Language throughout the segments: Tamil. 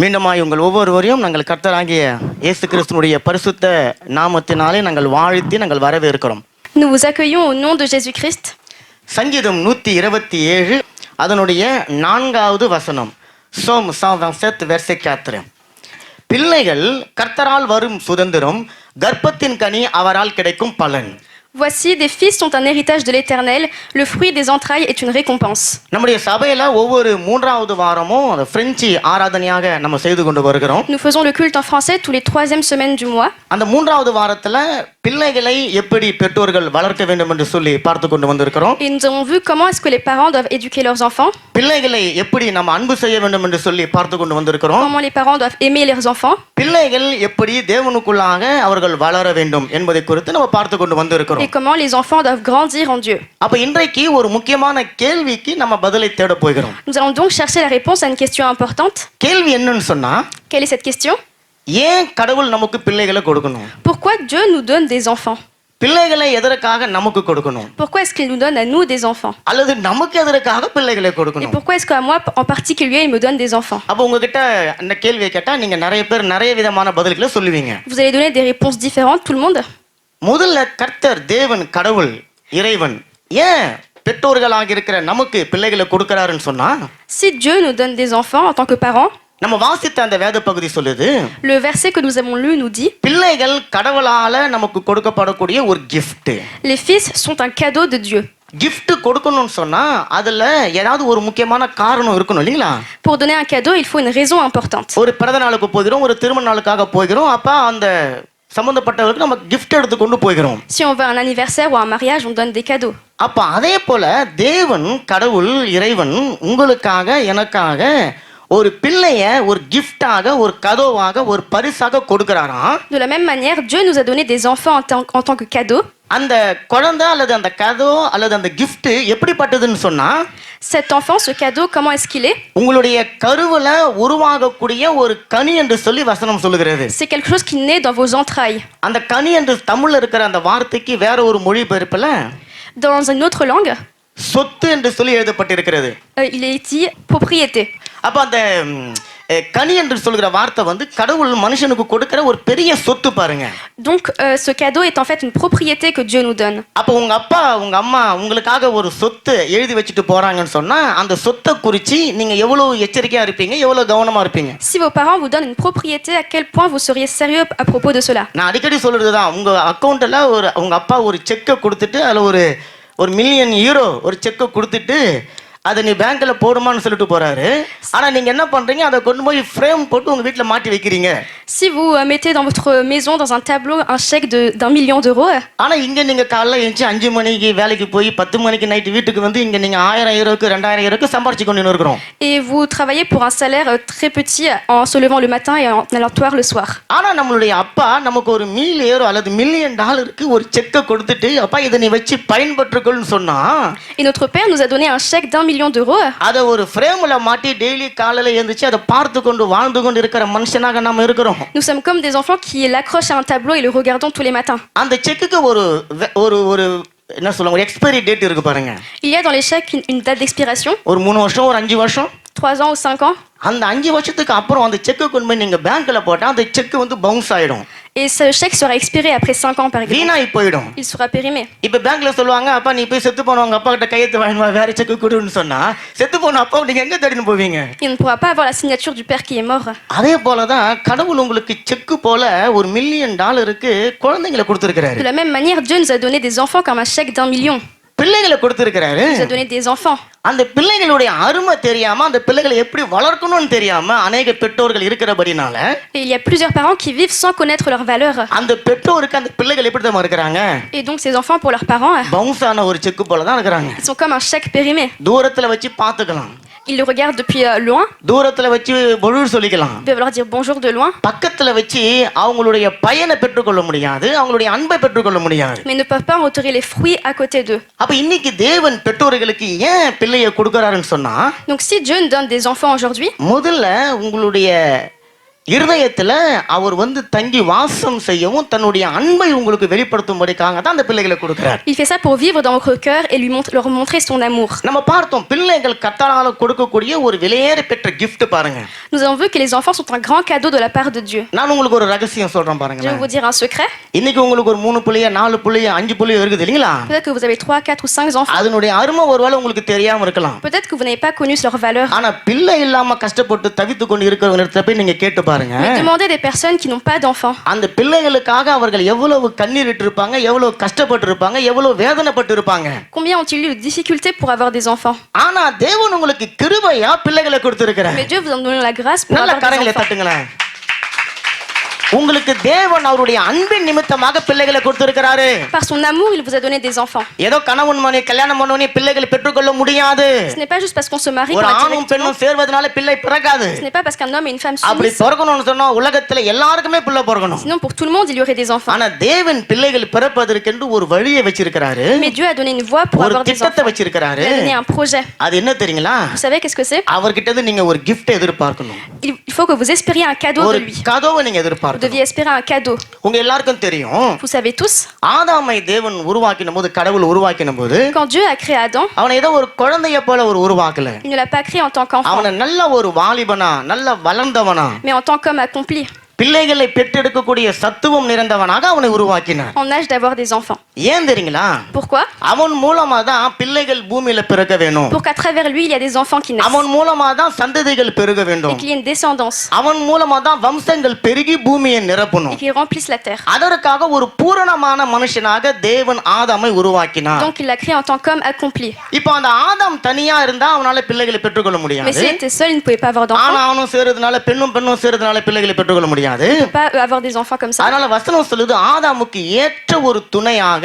மீண்டுமாய் உங்கள் ஒவ்வொருவரையும் நாங்கள் கர்த்தராகிய இயேசு கிறிஸ்துவினுடைய பரிசுத்த நாமத்தினாலே நாங்கள் வாழ்த்தி நாங்கள் வரவேற்கிறோம். Nous vous accueillons au nom de Jésus-Christ. சங்கீதம் 127 அதனுடைய 4வது வசனம். Somme 127 verset 4. பிள்ளைகள் கர்த்தரால் வரும் சுதந்திரம், கர்ப்பத்தின் கனி அவரால் கிடைக்கும் பலன். Voici, des fils sont un héritage de l'Éternel, le fruit des entrailles est une récompense. நம்முடைய சபையில ஒவ்வொரு 3வது வாரமும் பிரெஞ்சு ஆராதனையாக நம்ம செய்து கொண்டு வருகிறோம். Nous faisons le culte en français tous les 3e semaines du mois. அந்த 3வது வாரத்துல பிள்ளைகளை எப்படி பெற்றோர்கள் வளர்க்க வேண்டும் என்று சொல்லி பார்த்து கொண்டு வந்திருக்கிறோம். Et nous avons vu comment est-ce que les parents doivent éduquer leurs enfants. பிள்ளைகளை எப்படி நம்ம அன்பு செய்ய வேண்டும் என்று சொல்லி பார்த்து கொண்டு வந்திருக்கிறோம். Comment les parents doivent aimer leurs enfants. பிள்ளைகள் எப்படி தேவனுக்குள்ளாக அவர்கள் வளர வேண்டும் என்பதை குறித்து நம்ம பார்த்து கொண்டு வந்திருக்கிறோம். Et comment les enfants doivent grandir en Dieu. அப்ப இன்றைக்கு ஒரு முக்கியமான கேள்விக்கு நம்ம பதிலை தேட போகிறோம். Nous allons donc chercher la réponse à une question importante. கேள்வி என்னன்னு சொன்னா, Quelle est cette question? ஏன் கடவுள் நமக்கு பிள்ளைகளை கொடுக்கணும்? Pourquoi Dieu nous donne des enfants? பிள்ளைகளை எதற்காக நமக்கு கொடுக்கணும்? Pourquoi est-ce qu'il nous donne à nous des enfants? அல்லது நமக்கு எதற்காக பிள்ளைகளை Et கொடுக்கணும்? pourquoi est-ce qu'à moi en particulier il me donne des enfants? அப்ப உங்ககிட்ட இந்த கேள்வியை கேட்டா நீங்க நிறைய பேர் நிறைய விதமான பதில்களை சொல்லுவீங்க. Vous allez donner des réponses différentes, tout le monde? முதல்ல கர்த்தர் தேவன் கடவுள் இறைவன் ஏன் பெற்றோர்களாக இருக்கிற நமக்கு பிள்ளைகளை கொடுக்கறாருன்னு சொன்னா, Si Dieu nous donne des enfants en tant que parents, நம்ம வாசித்த அந்த வேத பகுதி சொல்லுது, le verset que nous avons lu nous dit, பிள்ளைகள் கடவுளால நமக்கு கொடுக்கப்படக்கூடிய ஒரு gift. les fils sont un cadeau de Dieu. gift கொடுக்கணும்னு சொன்னா அதுல ஏதாவது ஒரு முக்கியமான காரணம் இருக்கணும் இல்லீங்களா? Pour donner un cadeau, il faut une raison importante. ஒரு பிறந்த நாளுக்கு போகிறோம், ஒரு திருமண நாளுக்காக போகிறோம், அப்ப அந்த சம்பந்தப்பட்டவருக்கு நம்ம gift எடுத்து கொண்டு போகிறோம். Si on veut un anniversaire ou un mariage, on donne des cadeaux. அப்ப அதே போல தேவன் கடவுள் இறைவன் உங்களுக்காக எனக்காக ஒரு பிள்ளைய ஒரு கிஃப்டாக ஒரு கதோவாக ஒரு பரிசாக கொடுக்கறாராம். De la même manière, Dieu nous a donné des enfants en tant que cadeau. அந்த குழந்தை அல்லது அந்த கதோ அல்லது அந்த gift எப்படிப்பட்டதுன்னு சொன்னா, Cet enfant, ce cadeau, comment est-ce qu'il est? உங்களுடைய கருவுல உருவாகக்கூடிய ஒரு கனி என்று சொல்லி வசனம் சொல்லுகிறது. C'est quelque chose qui naît dans vos entrailles. அந்த கனி என்று தமிழ்ல இருக்கிற அந்த வார்த்தைக்கு வேற ஒரு மொழிபெயர்ப்புல Dans une autre langue, சொத்து என்று சொல்லி எழுதப்பட்டிருக்கிறது. il est dit propriété. அப்ப அந்த கனி என்று சொல்கிற வார்த்தை வந்து கடவுள் மனுஷனுக்கு கொடுக்கிற ஒரு பெரிய சொத்து பாருங்க. Donc, ce cadeau est en fait une propriété que Dieu nous donne. அப்ப உங்க அப்பா உங்க அம்மா உங்களுக்காக ஒரு சொத்து எழுதி வச்சுட்டு போறாங்கன்னு சொன்னா, அந்த சொத்தை குறிச்சு நீங்க எவ்வளவு எச்சரிக்கையா இருப்பீங்க, எவ்வளவு கவனமா இருப்பீங்க? Si vos parents vous donnent une propriété, à quel point vous seriez sérieux à propos de cela? நான் அடிக்கடி சொல்றதுதான், உங்க அக்கௌண்ட்ல உங்க அப்பா ஒரு செக்கை கொடுத்துட்டு அதுல ஒரு €1,000,000 ஒரு செக்கை கொடுத்துட்டு அதை நீ பேங்க்ல போடுமான்னு சொல்லிட்டு போறாரு. ஆனா நீங்க என்ன பண்றீங்க, அதை கொண்டு போய் ஃப்ரேம் போட்டு உங்க வீட்டுல மாட்டி வைக்கிறீங்க. Si vous mettez dans votre maison, dans un tableau, un chèque d'1 million d'euros, ஆனா இங்க நீங்க காலைல எழுந்து 5 மணிக்கு வேலைக்கு போய் 10 மணிக்கு நைட் வீட்டுக்கு வந்து இங்க நீங்க €1000 €2000 சம்பாரிச்சு கொண்டு இருக்கிறோம். et vous travaillez pour un salaire très petit en se levant le matin et en allant toir le soir. ஆனா நம்மளுடைய அப்பா நமக்கு ஒரு €1,000,000 அல்லது $1,000,000 ஒரு செக்கை கொடுத்துட்டு, அப்பா இதை நீ வச்சு பயன்பெற்றுக்கொள்னு சொன்னா, Et notre père nous a donné un chèque d'1 million d'euros. அதை ஒரு ஃப்ரேம்ல மாட்டி டெய்லி காலையில எழுந்துச்சு அதை பார்த்து கொண்டு வாழ்ந்து கொண்டு இருக்கிற மனுஷனாக நாம இருக்கிறோம். Nous sommes comme des enfants qui l'accrochent à un tableau et le regardons tous les matins. அந்த செக்குக்கு ஒரு ஒரு என்ன சொல்லுவாங்க, ஒரு எக்ஸ்பைரி டேட் இருக்கு பாருங்க. Il y a dans les chèques une date d'expiration, ஒரு 3 வருஷம், ஒரு 5 வருஷம். 3 ans ou 5 ans. அந்த 5 வருஷத்துக்கு அப்புறம் அந்த செக்கை கொண்டு போய் நீங்க பேங்க்ல போட்டா அந்த செக் வந்து பவுன்ஸ் ஆயிடும். Et ce chèque sera expiré après 5 ans par exemple. வீணாய் போயிடும். Il sera périmé. இப்ப பேங்க்ல சொல்லுவாங்க, அப்பா நீ போய் செத்து போனவங்க அப்பா கிட்ட கையெழுத்து வாங்கினா வேற செக் கொடுன்னு சொன்னா, செத்து போன அப்பா நீங்க எங்க தேடின்னு போவீங்க? Il ne pourra pas avoir la signature du père qui est mort. அதே போலதான் கடவுள் உங்களுக்கு செக்கு போல ஒரு $1,000,000 குழந்தைகளை கொடுத்திருக்கிறாரு. De la même manière, Dieu nous a donné des enfants comme un chèque d'1 million. பிள்ளைகளை கொடுத்திருக்கிறாரு. Il nous a donné des enfants. அந்த பிள்ளைகளுடைய அருமை தெரியாம, அந்த பிள்ளைகளை எப்படி வளர்க்கணும்னு தெரியாம அநேக பெற்றோர்கள் இருக்கிறபடினால, Et il y a plusieurs parents qui vivent sans connaître leurs valeurs. அந்த பெற்றோருக்கு அந்த பிள்ளைகள் எப்படி தான் இருக்கிறாங்க, Et donc ces enfants, pour leurs parents, bounce ஆன ஒரு செக்கு போல தான் இருக்கிறாங்க. ils sont comme un chèque périmé. தூரத்துல வச்சு பார்த்துக்கலாம், Ils le regardent depuis loin. தூரத்துல வச்சு பொழுது சொல்லிக்கலாம், Ils peuvent leur dire bonjour de loin, பக்கத்துல வச்சு அவங்களுடைய பயனை பெற்றுக்கொள்ள முடியாது, அவங்களுடைய அன்பை பெற்றுக்கொள்ள முடியாது. mais ne peuvent pas en retirer les fruits à côté d'eux. அப்ப இன்னைக்கு தேவன் பெற்றோர்களுக்கு ஏன் பிள்ளையை கொடுக்கறாருன்னு சொன்னா, Donc si Dieu nous donne des enfants aujourd'hui, முதல்ல உங்களுடைய இருதயத்துல அவர் வந்து தங்கி வாசம் செய்யவும் தன்னுடைய அன்பை உங்களுக்கு வெளிப்படுத்தும்படிக்காக தான் அந்த பிள்ளைகளை கொடுக்கிறார். Il fait ça pour vivre dans votre cœur et leur montrer son amour. நம்ம பார்த்தோம் பிள்ளைகள் கர்த்தரால கொடுக்கக்கூடிய ஒரு விலையேற பெற்ற gift பாருங்க. Nous avons vu que les enfants sont un grand cadeau de la part de Dieu. நான் உங்களுக்கு ஒரு ரகசியம் சொல்றேன் Je vais பாருங்க. vous dire un secret. இன்னைக்கு உங்களுக்கு ஒரு 3 புள்ளைய 4 புள்ளைய 5 புள்ளைய இருக்குது இல்லீங்களா? Peut-être que vous avez 3, 4 ou 5 enfants. அதனுடைய அருமை ஒருவேளை உங்களுக்கு தெரியாம இருக்கலாம். Peut-être que vous n'avez pas connu leur valeur. ஆனா பிள்ளை இல்லாம கஷ்டப்பட்டு தவித்து கொண்டு இருக்கிறவங்க போய் நீங்க கேட்டு பாருங்க. Mais demandez des personnes qui n'ont pas d'enfants. அந்த பிள்ளைகளுக்காக அவர்கள் எவ்வளவு கண்ணீர் விட்டிருப்பாங்க, எவ்வளவு கஷ்டப்பட்டு இருப்பாங்க, எவ்வளவு வேதனைப்பட்டு இருப்பாங்க. Combien ont-ils eu de difficultés pour avoir des enfants? ஆனா தேவன் உங்களுக்கு கிருபையா பிள்ளைகளை கொடுத்திருக்கிறார். Mais Dieu vous en donne la grâce pour நல்ல avoir des கரங்களை enfants. தட்டுங்களேன். உங்களுக்கு தேவன் அவருடைய அன்பின் நிமித்தமாக பிள்ளைகளை கொடுத்திருக்கிறாரு. Par son amour, il vous a donné des enfants. ஏதோ கணவன் மனைவி கல்யாணம் பண்ணவனே பிள்ளைகளை பெற்றுக்கொள்ள முடியாது. Ce n'est pas juste parce qu'on se marie ஒரு qu'on a ஆணும் directement. பெண்ணும் சேர்வதனால பிள்ளை பிறக்காது. Ce n'est pas parce qu'un homme et une femme அப்படி s'unissent. பிறக்கணும்னு சொன்னா உலகத்துல எல்லாருக்குமே பிள்ளை பிறக்கணும். Sinon, pour tout le monde, il y aurait des enfants. ஆனா தேவன் பிள்ளைகள் பிறப்பதற்கென்று ஒரு வழியை வச்சிருக்கிறாரு. Mais Dieu a donné une voie pour ஒரு avoir des திட்டத்தை enfants. வச்சிருக்கிறாரு. Il a donné un projet. அது என்ன தெரியுங்களா? Vous savez qu'est-ce que c'est? அவர்கிட்ட இருந்து நீங்க ஒரு gift எதிர்பார்க்கணும். Il faut que vous espériez un cadeau de ஒரு lui. கதவை நீங்க Vous எதிர்பார்க்கணும். deviez espérer un cadeau. உங்க எல்லாருக்கும் தெரியும் Vous savez tous, ஆதாமை தேவன் உருவாக்கின போது, கடவுள் உருவாக்கின போது quand Dieu a créé Adam, அவனை ஏதோ ஒரு குழந்தைய போல ஒரு உருவாக்கல. il ne l'a pas créé en tant qu'enfant, அவனை நல்ல ஒரு வாலிபனா, நல்ல வளர்ந்தவனா, mais en tant qu'homme accompli, பிள்ளைகளை பெற்றெடுக்கக்கூடிய சத்துவம் நிறைந்தவனாக அவனை உருவாக்கினார். en âge d'avoir des enfants. ஏன் தெரியுங்களா? Pourquoi? அவன் மூலமா தான் பிள்ளைகள் பூமியில பிறக்க வேணும். Pour qu'à travers lui, il y a des enfants qui naissent அவன் மூலமா தான் சந்ததிகள் பெருக et வேண்டும். qu'il y ait une descendance அவன் மூலமா தான் வம்சங்கள் பெருகி பூமியை et நிரப்பணும். qu'ils remplissent la terre. அதற்காக ஒரு பூரணமான மனுஷனாக தேவன் ஆதாமை உருவாக்கினார். Donc il l'a créé en tant qu'homme accompli. இப்போ அந்த ஆதாம் தனியா இருந்தா அவனால பிள்ளைகளை பெற்றுக்கொள்ள Mais முடியாது. s'il était seul, il ne pouvait pas avoir ஆனா d'enfants. அவனும் சேர்றதுனால பெண்ணும் சேர்றதுனால பிள்ளைகளை பெற்றுக்கொள்ள முடியாது. Il ne peut pas avoir des enfants comme ça. அதனால வசனம் சொல்லுது ஆதாமுக்கு ஏற்ற ஒரு துணையாக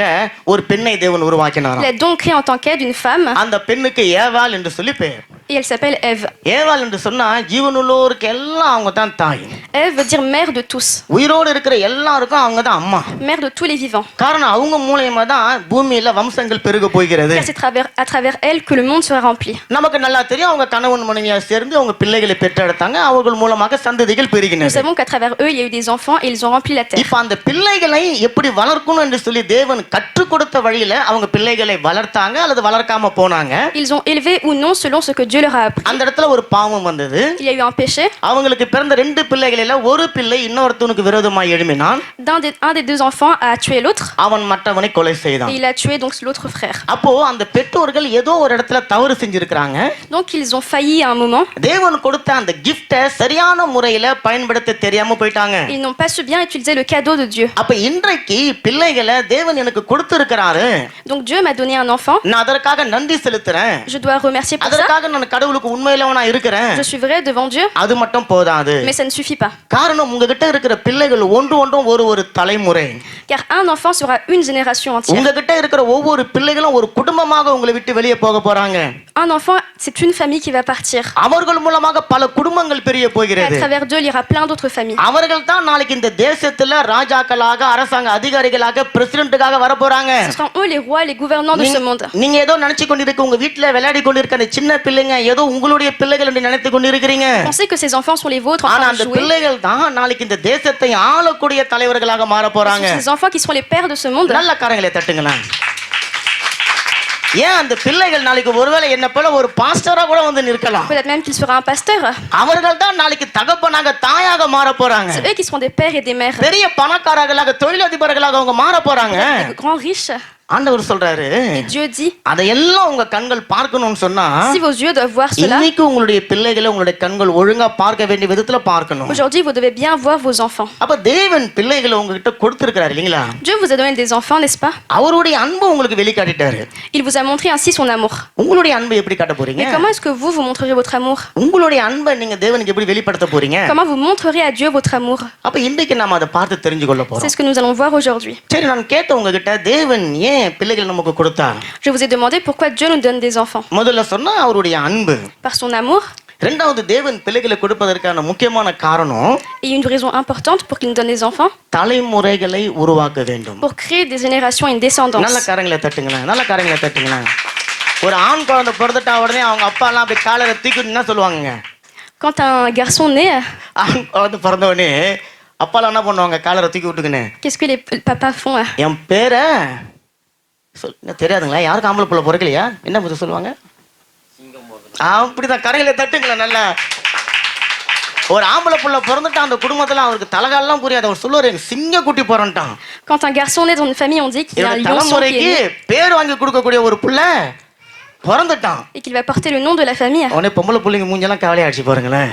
ஒரு பெண்ணை தேவன் Il உருவாக்கினாராம். a donc créé en tant qu'aide une femme அந்த பெண்ணுக்கு ஏவாள் என்று சொல்லி பெயர். et elle s'appelle Ève. ஏவாள் என்று சொன்னா ஜீவனுள்ளோருக்கு எல்லாம் அவங்க தான் தாய். Ève veut dire mère de tous, உயிரோடு இருக்கிற எல்லாருக்கும் அவங்க தான் அம்மா. mère de tous les vivants. காரணம் அவங்க மூலமா தான் பூமியில வம்சங்கள் பெருக போகிறது. Car c'est à travers elle que le monde sera rempli. நமக்கு நல்லா தெரியும் அவங்க கணவன் மனைவியா சேர்ந்து அவங்க பிள்ளைகளை பெற்றெடுத்தாங்க. அவர்கள் மூலமாக சந்ததிகள் Nous பெருகின. savons qu'à travers eux, il y a eu des enfants et ils ont rempli la terre. இப்ப அந்த பிள்ளைகளை எப்படி வளர்க்கணும் என்று சொல்லி தேவன் கற்றுக் கொடுத்த வழியில அவங்க பிள்ளைகளை வளர்த்தாங்க அல்லது வளர்க்காம போனாங்க. Ils ont élevé ou non selon ce que Dieu leur a appris. அந்த இடத்துல ஒரு பாவம் வந்தது. Il y a eu un péché. அவங்களுக்கு பிறந்த 2 பிள்ளைகளில ஒரு பிள்ளை இன்னொருத்தனுக்கு விரோதமாய் எழும்பினான். Un des 2 enfants a tué l'autre அவன் மற்றவனை கொலை et செய்தான். il a tué donc l'autre frère. அப்போ அந்த பெற்றோர்கள் ஏதோ ஒரு இடத்துல தவறு செஞ்சிருக்காங்க. Donc ils ont failli à un moment. தேவன் கொடுத்த அந்த கிஃப்ட சரியான முறையில பயன்படுத்த தெரியாம போயிட்டாங்க. Ils n'ont pas su bien utiliser le cadeau de Dieu. அப்ப இன்றைக்கு பிள்ளைகளை தேவன் எனக்கு கொடுத்திருக்கிறாரு. Donc Dieu m'a donné un enfant. நான் அதற்காக நன்றி செலுத்துறேன். Je dois remercier pour ça. அதற்காக நான் கடவுளுக்கு உண்மையிலவனா இருக்கிறேன். Je suis vrai devant Dieu, அது மட்டும் போதாது. mais ça ne suffit pas. காரணம் உங்ககிட்ட இருக்கிற பிள்ளைகள் ஒன்றும் ஒரு தலைமுறை. Car un enfant sera une génération entière. உங்ககிட்ட இருக்கிற ஒவ்வொரு பிள்ளைகளும் ஒரு குடும்பமாக உங்களை விட்டு வெளியே போக போறாங்க. Un enfant, c'est une famille qui va partir. அவர்கள் மூலமாக பல குடும்பங்கள் பிரிய À போகிறது. travers d'eux, il y aura plein d'autres familles. அவர்கள் தான் நாளைக்கு இந்த தேசத்துல ராஜாக்களாக, அரசாங்க அதிகாரிகளாக, பிரசிடென்ட்டுக்காக வர போறாங்க. Ce seront eux les rois, les gouvernants de ce monde. நீங்க ஏதோ நினைச்சு கொண்டிருக்க உங்க வீட்டுல விளையாடி கொண்டிருக்க அந்த சின்ன பிள்ளைங்க ஏதோ உங்களுடைய பிள்ளைகள் என்று நினைத்து கொண்டிருக்கிறீங்க. Pensez que ces enfants sont les vôtres en ஆனா train அந்த de jouer. பிள்ளைகள் தான் நாளைக்கு இந்த தேசத்தை ஆளக்கூடிய தலைவர்களாக மாற Ce போறாங்க. sont ces enfants qui seront les pères de ce monde. நல்ல காரங்களை தட்டுங்களேன். ஏன் அந்த பிள்ளைகள் நாளைக்கு ஒருவேளை என்ன போல ஒரு பாஸ்டரா கூட வந்து நிற்கலாம். Peut-être même qu'il sera un pasteur. அவர்கள் தான் நாளைக்கு தகப்பனாக தாயாக மாற போறாங்க. C'est eux qui seront des pères et des mères. பெரிய பணக்காரர்களாக தொழிலதிபர்களாக அவங்க மாற போறாங்க. Des grands riches. ஆண்டவர் சொல்றாரு Et Dieu dit, அதையெல்லாம் உங்க கண்கள் பார்க்கணும்னு சொன்னா si vos yeux doivent voir cela, இன்னைக்கு உங்களுடைய பிள்ளைகளை உங்களுடைய கண்கள் ஒழுங்கா பார்க்க வேண்டிய விதத்துல பார்க்கணும். aujourd'hui vous devez bien voir vos enfants. அப்ப தேவன் பிள்ளைகளை உங்ககிட்ட கொடுத்திருக்கிறார் இல்லீங்களா? Dieu vous a donné des enfants, n'est-ce pas? அவருடைய அன்பை உங்களுக்கு வெளிக்காட்டிட்டாரு. Il vous a montré ainsi son amour. உங்களுடைய அன்பை எப்படி காட்ட போறீங்க? Mais comment est-ce que vous montrerez votre amour? உங்களுடைய அன்பை நீங்க தேவனுக்கு எப்படி வெளிப்படுத்த போறீங்க? Comment vous montrerez à Dieu votre amour? அப்ப இன்னைக்கு நாம அதை பார்த்து தெரிஞ்சு கொள்ள C'est போறோம். ce que nous allons voir aujourd'hui. சரி, நான் கேட்ட உங்ககிட்ட தேவன் ஏன் பிள்ளைகள் நமக்கு கொடுத்தார்? Je vous ai demandé pourquoi Dieu nous donne des enfants. முதல்ல சொன்னா அவருடைய அன்பு. Par son amour. இரண்டாவது தேவன் பிள்ளைகளை கொடுப்பதற்கான முக்கியமான காரணம் Et une raison importante pour qu'il nous donne des enfants, தலைமுறைகளை உருவாக்க வேண்டும். pour créer des générations et une நல்ல descendance. காரங்களை தட்டுங்களேன், நல்ல காரங்களை தட்டுங்களேன். ஒரு ஆண் குழந்தை பிறந்துட்டா உடனே அவங்க அப்பா எல்லாம் அப்படி காலரை தூக்கிட்டு என்ன சொல்லுவாங்க? Quand un garçon naît, ஆண் குழந்தை பிறந்தவொடனே அப்பாலாம் என்ன பண்ணுவாங்க, காலரை தூக்கி விட்டுக்குன்னு qu'est-ce que les papas font? என் பேரை என்ன தெரியாதுங்களா, யாருக்கு ஆம்பளை புள்ள பிறக்கலையா, என்ன பதில் சொல்லுவாங்க? அப்படிதான், கரையில தட்டுங்களேன் நல்லா. ஒரு ஆம்பளை புள்ள பிறந்துட்டான் அந்த குடும்பத்துல, அவருக்கு தலைகாலெல்லாம் புரியாது. அவர் சொல்லுவாரு, எனக்கு சிங்க குட்டி பிறந்துட்டான். Quand un garçon naît dans une famille, on dit qu'il y a un lionceau qui est தலைமுறைக்கு né பேர் வாங்கி கொடுக்கக்கூடிய ஒரு புள்ள பிறந்துட்டான். et qu'il va porter le nom de la famille. உடனே பொம்பளை பிள்ளைங்க மூஞ்செல்லாம் கவலையாச்சு பாருங்களேன்.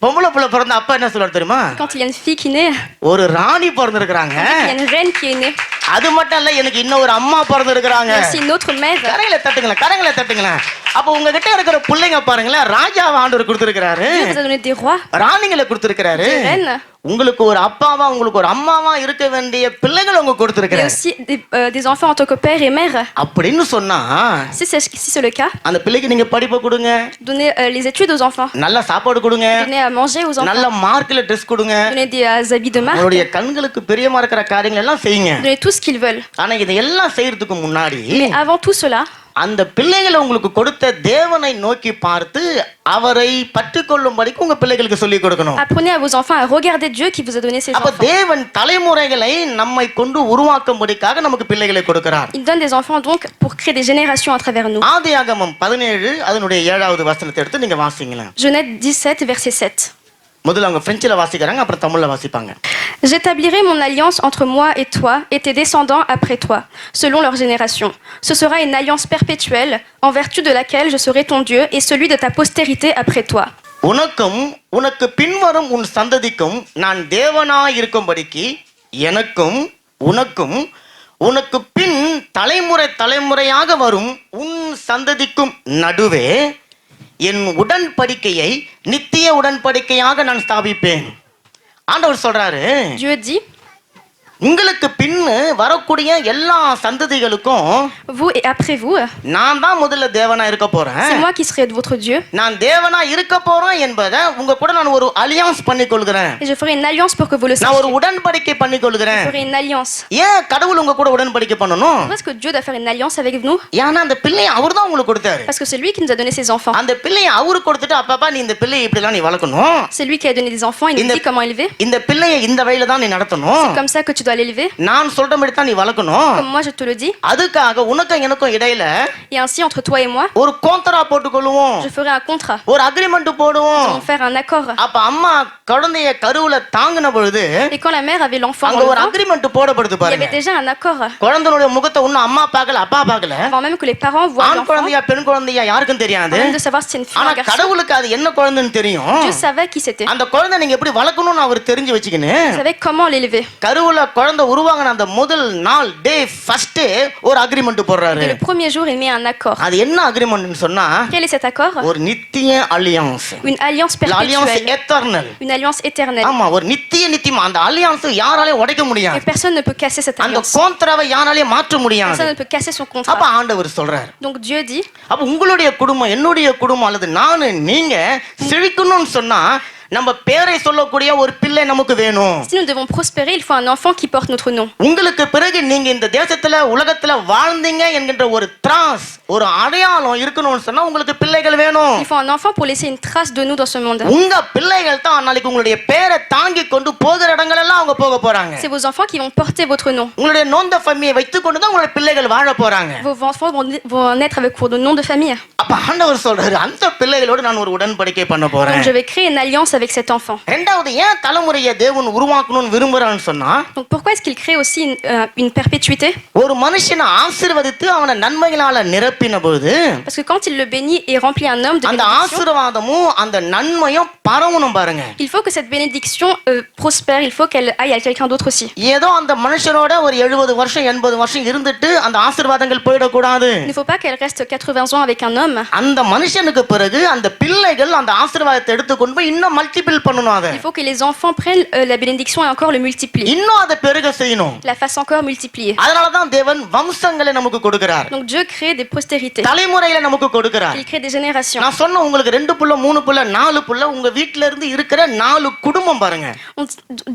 பொம்பளை புள்ள பிறந்த அப்பா என்ன சொல்றாரு தெரியுமா? Quand il y a une fille qui naît, ஒரு ராணி பிறந்திருக்கிறாங்க. il y a une reine qui est née. அது மட்டும் இல்ல, எனக்கு இன்னொரு அம்மா பிறந்திருக்கிறாங்க. Il y a aussi une autre mère. கரையில தட்டுங்களேன், கரையில தட்டுங்களேன். அப்ப உங்ககிட்ட இருக்கிற பிள்ளைங்க பாருங்களேன், ராஜாவை ஆண்டவர் கொடுத்திருக்கிறாரு, Dieu vous a donné des rois, ராணிகளை கொடுத்திருக்கிறாரு. des reines, உங்களுக்கு ஒரு அப்பாவா உங்களுக்கு ஒரு அம்மாவா இருக்க வேண்டிய பிள்ளைகளை உங்க et கொடுத்திருக்கிறாரு. aussi des enfants en tant que père et mère. அப்படின்னு சொன்னா Si c'est le cas, அந்த பிள்ளைக்கு நீங்க படிப்பை கொடுங்க, donnez les études aux enfants, நல்ல சாப்பாடு கொடுங்க, donnez à manger aux enfants, நல்ல மார்க்ல ட்ரெஸ் கொடுங்க, donnez des habits de marque, உங்களுடைய கண்களுக்கு பிரியமா இருக்கிற காரியங்கள் எல்லாம் செய்யுங்க. donnez tout ce qu'ils veulent. ஆனா இதெல்லாம் செய்யறதுக்கு முன்னாடி Mais avant tout cela, அந்த பிள்ளைகளை உங்களுக்கு கொடுத்த தேவனை நோக்கி பார்த்து அவரை பற்றி கொள்ளும்படிக்கு உங்க பிள்ளைகளுக்கு சொல்லி கொடுக்கணும். apprenez à vos enfants à regarder Dieu qui vous a donné ces அப்ப enfants. தேவன் தலைமுறைகளை நம்மை கொண்டு உருவாக்கும்படிக்காக நமக்கு பிள்ளைகளை கொடுக்கிறார். Il donne des enfants donc pour créer des générations à travers nous. ஆதியாகமம் 17 அதனுடைய 7வது வசனத்தை எடுத்து நீங்க வாசிங்களேன். Genèse 17, verset 7. முதல்ல அவங்க பிரெஞ்சில வாசிக்கிறாங்க, அப்புறம் தமிழ்ல வாசிப்பாங்க. J'établirai mon alliance entre moi et toi et tes descendants après toi, selon leur génération. Ce sera une alliance perpétuelle, en vertu de laquelle je serai ton Dieu et celui de ta postérité après toi. உனக்கும் உனக்கு பின்வரும் உன் சந்ததிக்கும் நான் தேவனாய் இருக்கும்படிக்கு எனக்கும் உனக்கும் உனக்கு பின் தலைமுறை தலைமுறையாக வரும் உன் சந்ததிக்கும் நடுவே என் உடன்படிக்கையை நித்திய உடன்படிக்கையாக நான் ஸ்தாபிப்பேன். ஆண்டவர் சொல்றாரு, Dieu dit, உங்களுக்கு பின்னு வரக்கூடிய எல்லா சந்ததிகளுக்கும் vous et après vous, நான் தான் முதல்ல தேவனா இருக்க போறேன். c'est moi qui serai votre Dieu நான் தேவனா இருக்க போறேன் என்பதை உங்க கூட நான் ஒரு அலியன்ஸ் பண்ணிக்கொள்கிறேன். et je ferai une alliance pour que vous le நான் ஒரு sachiez. உடன்படிக்கை Je பண்ணிக்கொள்கிறேன். ferai une alliance. ஏன் கடவுள் உங்க கூட உடன்படிக்கை பண்ணணும்? Pourquoi est-ce que Dieu doit faire une alliance avec nous? ஏன்னா அந்த பிள்ளையை அவர் தான் உங்களுக்கு கொடுத்தாரு. Parce que c'est lui qui nous a donné ses enfants. அந்த பிள்ளையை அவரு கொடுத்துட்டு அப்பப்பா நீ இந்த பிள்ளையை இப்படி எல்லாம் நீ வளர்க்கணும், C'est lui qui a donné des enfants, il nous dit comment élever. இந்த பிள்ளையை இந்த வழியில தான் நீ நடத்தணும், C'est comme ça que tu dois l'élever. நான் சொல்றபடி தான் நீ வளர்க்கணும். Comme moi je te le dis. அதுக்காக உனக்கும் எனக்கும் இடையில Et ainsi entre toi et moi, ஒரு கோந்தரா போட்டுக்கொள்வோம், je ferai un contrat. ஒரு அக்ரிமெண்ட் Nous போடுவோம். allons faire un accord. அப்ப அம்மா குழந்தைய கருவுல தாங்கின பொழுது Et quand la mère avait l'enfant அங்க dans le ஒரு ventre, அக்ரிமெண்ட் போடப்படுது il y பாருங்க. avait déjà un accord. குழந்தையுடைய முகத்தை இன்னும் அம்மா பார்க்கல, அப்பா பார்க்கல. Avant même que les parents voient ஆண் l'enfant, குழந்தையா பெண் குழந்தையா யாருக்கும் தெரியாது. avant même de savoir si c'est une fille ou ஆனா un garçon, கடவுளுக்கு அது என்ன குழந்தைன்னு தெரியும். Dieu savait qui c'était. அந்த குழந்தை நீங்க எப்படி வளர்க்கணும்னு அவர் தெரிஞ்சு வச்சுக்கின்னு Il savait comment l'élever. கருவுல குழந்தை உருவாங்கின அந்த முதல் நாள் டே ஃபர்ஸ்ட் ஒரு அக்ரிமெண்ட் போடுறாரு. Et le premier jour, il met un accord. அது என்ன அக்ரிமெண்ட்னு சொன்னா Quel est cet accord? ஒரு நித்திய அலியன்ஸ், Une alliance அலியன்ஸ் perpétuelle, eternal. une alliance éternelle. ஆமா, ஒரு நித்தியமா அந்த அலியன்ஸ் யாராலையும் உடைக்க Et முடியாது. personne ne peut casser cette அந்த alliance. கோந்தராவை யாராலையும் மாற்ற முடியாது. Personne ne peut casser son அப்ப contrat. ஆண்டவர் சொல்றாரு, Donc Dieu dit, அப்ப உங்களுடைய குடும்பம் என்னுடைய குடும்பம் அல்லது நானு நீங்க செழிக்கணும்னு சொன்னா நம்ம பேரை சொல்லக்கூடிய ஒரு பிள்ளை நமக்கு வேணும். si nous devons prospérer, il faut un enfant qui porte notre nom. உங்களுக்கு பிறகு நீங்க இந்த தேசத்துல உலகத்துல வாழ்ந்தீங்க என்கின்ற ஒரு திராஸ், ஒரு அடையாளம் இருக்கணும்னு சொன்னா உங்களுக்கு பிள்ளைகள் வேணும். Il faut un enfant pour laisser une trace de nous dans ce monde. உங்க பிள்ளைகள் தான் நாளைக்கு உங்களுடைய பேரை தாங்கி கொண்டு போகிற இடங்கள் எல்லாம் அவங்க போக போறாங்க. C'est vos enfants qui vont porter votre nom. உங்களுடைய நோந்த ஃபேமிலியை வைத்துக் கொண்டு தான் உங்களுடைய பிள்ளைகள் வாழ போறாங்க. Vos enfants vont naître avec votre nom de famille. அப்ப ஆண்டவர் சொல்றாரு, அந்த பிள்ளைகளோடு நான் ஒரு உடன்படிக்கை பண்ண போறேன். Donc je vais créer une alliance avec cet enfant. இரண்டாவது, ஏன் தலைமுறையை தேவன் உருவாக்கணும்னு விரும்புறான்னு சொன்னா, Donc pourquoi est-ce qu'il crée aussi une perpétuité? ஒரு மனுஷனை ஆசீர்வதித்து அவனை நன்மைகளால நிரப்பின பொழுது Parce que quand il le bénit et remplit un homme de அந்த bénédiction, ஆசீர்வாதமும் அந்த நன்மையும் பரவணும் பாருங்க. il faut que cette bénédiction prospère, il faut qu'elle aille à quelqu'un d'autre aussi. ஏதோ அந்த மனுஷனோட ஒரு 70 வருஷம் 80 வருஷம் இருந்துட்டு அந்த ஆசீர்வாதங்கள் போயிடக்கூடாது. Il ne faut pas qu'elle reste 80 ans avec un homme. அந்த மனுஷனுக்கு பிறகு அந்த பிள்ளைகள் அந்த ஆசீர்வாதத்தை எடுத்துக்கொண்டு போய் இன்னும் மல்டிபிள் பண்ணணும். அதை Il faut que les enfants prennent la bénédiction et encore le multiplient. இன்னும் அதை பெருக செய்யணும். La fasse encore multiplier. அதனாலதான் தேவன் வம்சங்களை நமக்கு கொடுக்கிறார். Donc Dieu crée des postérités. தலைமுறைகளை நமக்கு கொடுக்கிறார். Il crée des générations. நான் சொன்ன உங்களுக்கு 2 புள்ள 3 புள்ள 4 புள்ள உங்க வீட்ல இருந்து இருக்கிற 4 குடும்பம் பாருங்க.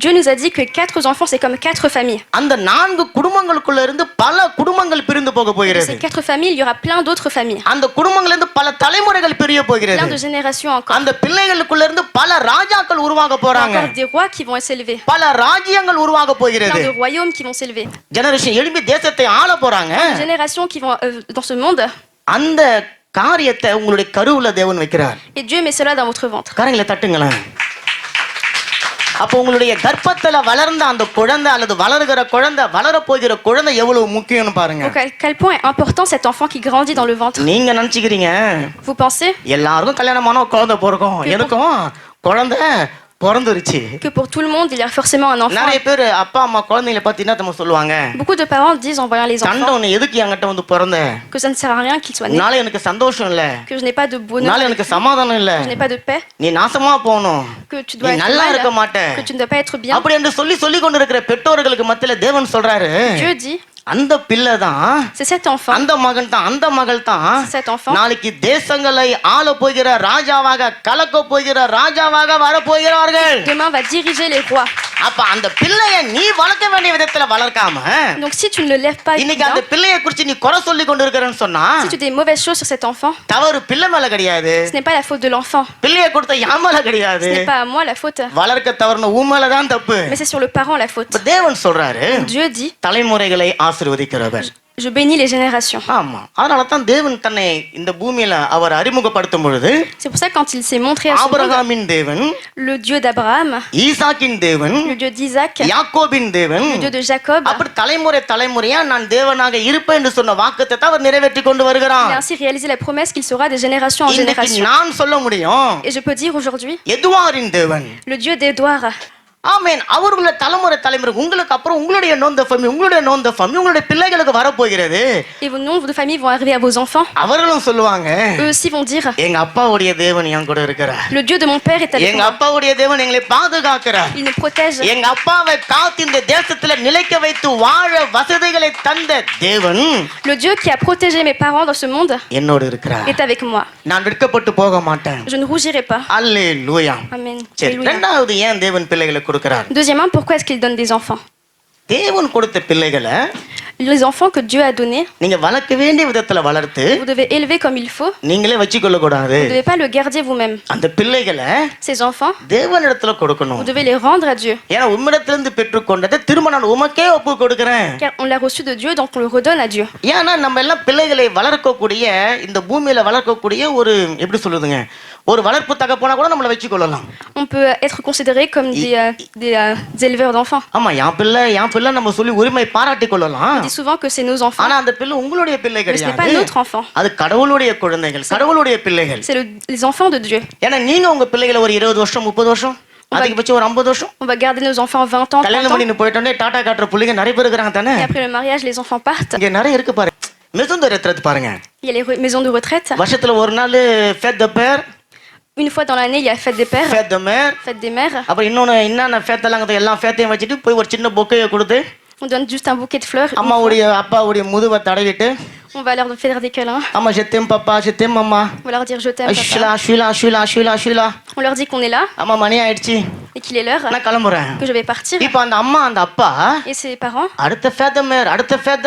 Dieu nous a dit que 4 enfants c'est comme 4 familles. அந்த 4 குடும்பங்களுக்குள்ள இருந்து பல குடும்பங்கள் பிரிந்து போக Ces போகிறது. 4 familles, il y aura plein d'autres familles. அந்த குடும்பங்களை பிள்ளைகளுக்குள்ள இருந்து பல தலைமுறைகள் பிரிய plein போகிறது. de générations encore. அந்த பிள்ளைகளுக்குள்ள இருந்து பல ராஜாக்கள் உருவாக போறாங்க. Encore des rois qui vont s'élever. பல ராஜ்யங்கள் உருவாக போகிறது. Plein de royaumes qui vont s'élever. Generation எழும்பி தேசத்தை ஆள போறாங்க. Des générations qui vont dans ce monde. அந்த காரியத்தை உங்களுடைய கருவுல தேவன் வைக்கிறார். Et Dieu met cela dans votre ventre. கரங்களை தட்டுங்களேன். அப்போ உங்களுடைய கர்ப்பத்துல வளர்ந்த அந்த குழந்தை அல்லது வளர்கிற குழந்தை வளர போகிற குழந்தை எவ்வளவு முக்கியம்னு பாருங்க. Donc à quel point est important cet enfant qui grandit dans le ventre. நீங்க நினைச்சுக்கிறீங்க Vous pensez எல்லாருக்கும் கல்யாணமான குழந்தை பிறக்கும், எனக்கும் குழந்தை பிறந்துருச்சு. que pour tout le monde il y a forcément un enfant. நிறைய பேர் அப்பா அம்மா குழந்தைகளை பத்தி என்ன தெரியுமா சொல்லுவாங்க? Beaucoup de parents disent en voyant les சண்டை enfants ஒண்ணு எதுக்கு என்கிட்ட வந்து பிறந்த? que ça ne sert à rien qu'il soit né, நாளை எனக்கு சந்தோஷம் இல்ல, que je n'ai pas de bonheur, நாளை எனக்கு சமாதானம் இல்ல, que je n'ai pas de paix, நீ நாசமா போகணும், que tu நீ dois être நல்லா இருக்க mal, மாட்ட, que tu ne dois pas être bien. அப்படி என்று சொல்லி கொண்டிருக்கிற பெற்றோர்களுக்கு மத்தியில தேவன் சொல்றாரு, Dieu dit அந்த பிள்ளை தான், c'est cet enfant, அந்த மகன் தான், அந்த மகள் தான் c'est cet enfant நாளைக்கு தேசங்களை ஆள போகிற ராஜாவாக, கலக்க போகிற ராஜாவாக வர போகிறார்கள். demain va diriger les rois. அப்ப அந்த பிள்ளைய நீ வளர்க்க வேண்டிய விதத்துல வளர்க்காம Donc si tu ne le lèves pas இன்னைக்கு bien, அந்த பிள்ளைய குறிச்சு நீ குறை சொல்லி கொண்டிருக்கிறன்னு சொன்னா si tu dis des mauvaises choses sur cet enfant, தவறு பிள்ளை மேல கிடையாது, ce n'est pas la faute de l'enfant, பிள்ளைய கொடுத்த என் மேல கிடையாது, ce n'est pas à moi la faute, வளர்க்க தவறுன உன் மேலதான் தப்பு. mais c'est sur le parent la faute. இப்ப தேவன் சொல்றாரு, Dieu dit தலைமுறைகளை ஆசீர்வதிக்கிறவர். je bénis les générations. ஆமா, அதனால தான் தேவன் தன்னை இந்த பூமியில அவர் அறிமுகப்படுத்தும் பொழுது C'est pour ça que quand il s'est montré à ce monde, ஆபிரகாமின் தேவன், le Dieu d'Abraham, ஈசாக்கின் தேவன், le Dieu d'Isaac, யாக்கோபின் தேவன், le Dieu de Jacob, அப்படி தலைமுறையா நான் தேவனாக இருப்பேன் என்று சொன்ன வாக்குத்தத்தத்தை அவர் நிறைவேற்றி கொண்டு il வருகிறார். a ainsi réalisé la promesse qu'il sera de génération en இன்னைக்கு génération. நான் சொல்ல முடியும், Et je peux dire aujourd'hui, எதுவாரின் தேவன், le Dieu d'Édouard, ஆமென், அவர்கள தலைமுறை உங்களுக்கு அப்புறம் உங்களுடைய நோந்த ஃபேமி, உங்களுடைய நோந்த ஃபேமி உங்களுடைய பிள்ளைகளுக்கு வரப்போகிறது. et vos noms de famille vont arriver à vos enfants. அவர்களும் சொல்லுவாங்க, Eux aussi vont dire, எங்க அப்பாவுடைய தேவன் என் கூட இருக்கிறார், le Dieu de mon père est avec எங்க moi. அப்பாவுடைய தேவன் எங்களை பாதுகாக்கிறார், Il nous protège. எங்க அப்பாவை காத்து இந்த தேசத்துல நிலைக்க வைத்து வாழ வசதிகளை தந்த தேவன் Le Dieu qui a protégé mes parents dans ce monde என்னோடு இருக்கிறார். est avec moi. நான் வெட்கப்பட்டு போக மாட்டேன். Je ne rougirai pas. அல்லேலூயா. Amen. சரி, Alléluia. இரண்டாவது ஏன் தேவன் பிள்ளைகளை கொடுக்கிறார்? Deuxièmement, pourquoi est-ce qu'il donne des enfants? தேவன் கொடுத்த பிள்ளைகளை Les enfants que Dieu a donnés, நீங்க வளர்க்க வேண்டிய விதத்துல வளர்த்து vous devez élever comme il faut. நீங்களே வச்சுக்கொள்ள கூடாது. Vous ne devez pas le garder vous-même. அந்த பிள்ளைகளை Ces enfants, தேவனிடத்துல கொடுக்கணும். vous devez les rendre à Dieu. ஏன்னா உம்மிடத்திலிருந்து பெற்றுக்கொண்டதை திரும்ப நான் உமக்கே ஒப்பு கொடுக்கிறேன். Car on l'a reçu de Dieu, donc on le redonne à Dieu. ஏன்னா நம்ம எல்லாம் பிள்ளைகளை வளர்க்கக்கூடிய, இந்த பூமியில வளர்க்கக்கூடிய ஒரு எப்படி சொல்லுதுங்க, ஒரு வளர்ப்பு தகப்பனா கூட நம்மளை வச்சுக்கொள்ளலாம். On peut être considéré comme des éleveurs d'enfants. ஆமா, என் பிள்ளை நம்ம சொல்லி உரிமை பாராட்டி கொள்ளலாம். On dit souvent que c'est nos enfants, ஆனா அந்த பிள்ளை உங்களுடைய பிள்ளை mais ce n'est pas கிடையாது, notre enfant. அது கடவுளுடைய குழந்தைகள், கடவுளுடைய பிள்ளைகள். C'est les enfants de Dieu. ஏன்னா நீங்க உங்க பிள்ளைகளை ஒரு 20 வருஷம் 30 வருஷம் அதிகபட்சம் ஒரு 50 வருஷம் On va garder nos enfants 20 ans, 30 கல்யாணம் ans. பண்ணி போயிட்டோன்னே டாடா காட்டுற பிள்ளைங்க நிறைய பேர் இருக்கிறாங்க தானே. Et après le mariage, les enfants partent. இங்க நிறைய இருக்கு பாருங்க. மெசுந்த ரெத்ரத் பாருங்க, Il y a les maisons de retraite. வருஷத்துல ஒரு நாள் ஃபேட் த பேர், Une fois dans l'année, il y a fête des pères, ஃபேட் த மேர், fête des mères. அப்புறம் இன்னொன்னு என்னென்ன ஃபேட் எல்லாம் எல்லா ஃபேத்தையும் வச்சுட்டு போய் ஒரு சின்ன பொக்கையை கொடுத்து On donne juste un bouquet de fleurs. அம்மாவுடைய அப்பாவுடைய முதுவை தடவிட்டு, On va leur faire des câlins. அம்மா ஜெத்தேம் பாப்பா ஜெத்தேம் அம்மா, On va leur dire je t'aime, அஷ்லா papa. அஷ்லா அஷ்லா அஷ்லா அஷ்லா, On leur dit qu'on est là அம்மா மணி ஆயிடுச்சு et qu'il est l'heure, நான் கிளம்புறேன். que je vais partir. இப்போ அந்த அம்மா அந்த அப்பா Et ses parents, அடுத்த ஃபேத மேர் அடுத்த ஃபேத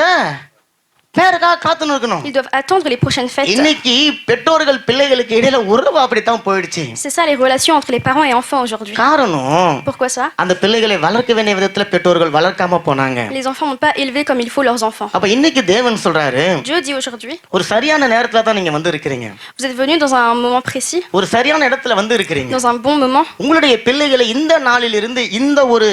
பேருக்காக காத்துன்னு இருக்கணும். ils doivent attendre les prochaines fêtes. இன்னைக்கு பெற்றோர்கள் பிள்ளைகளுக்கு இடையில உறவு அப்படித்தான் போயிடுச்சு. C'est ça les relations entre les parents et enfants aujourd'hui. காரணம், Pourquoi ça? அந்த பிள்ளைகளை வளர்க்க வேண்டிய விதத்துல பெற்றோர்கள் வளர்க்காம போனாங்க. Les enfants n'ont pas élevé comme il faut leurs enfants. அப்ப இன்னைக்கு தேவன் சொல்றாரு, Dieu dit aujourd'hui, ஒரு சரியான நேரத்துல தான் நீங்க வந்து இருக்கிறீங்க, vous êtes venus dans un moment précis, ஒரு சரியான இடத்துல வந்து இருக்கிறீங்க. dans un bon moment. உங்களுடைய பிள்ளைகளை இந்த நாளில் இருந்து இந்த ஒரு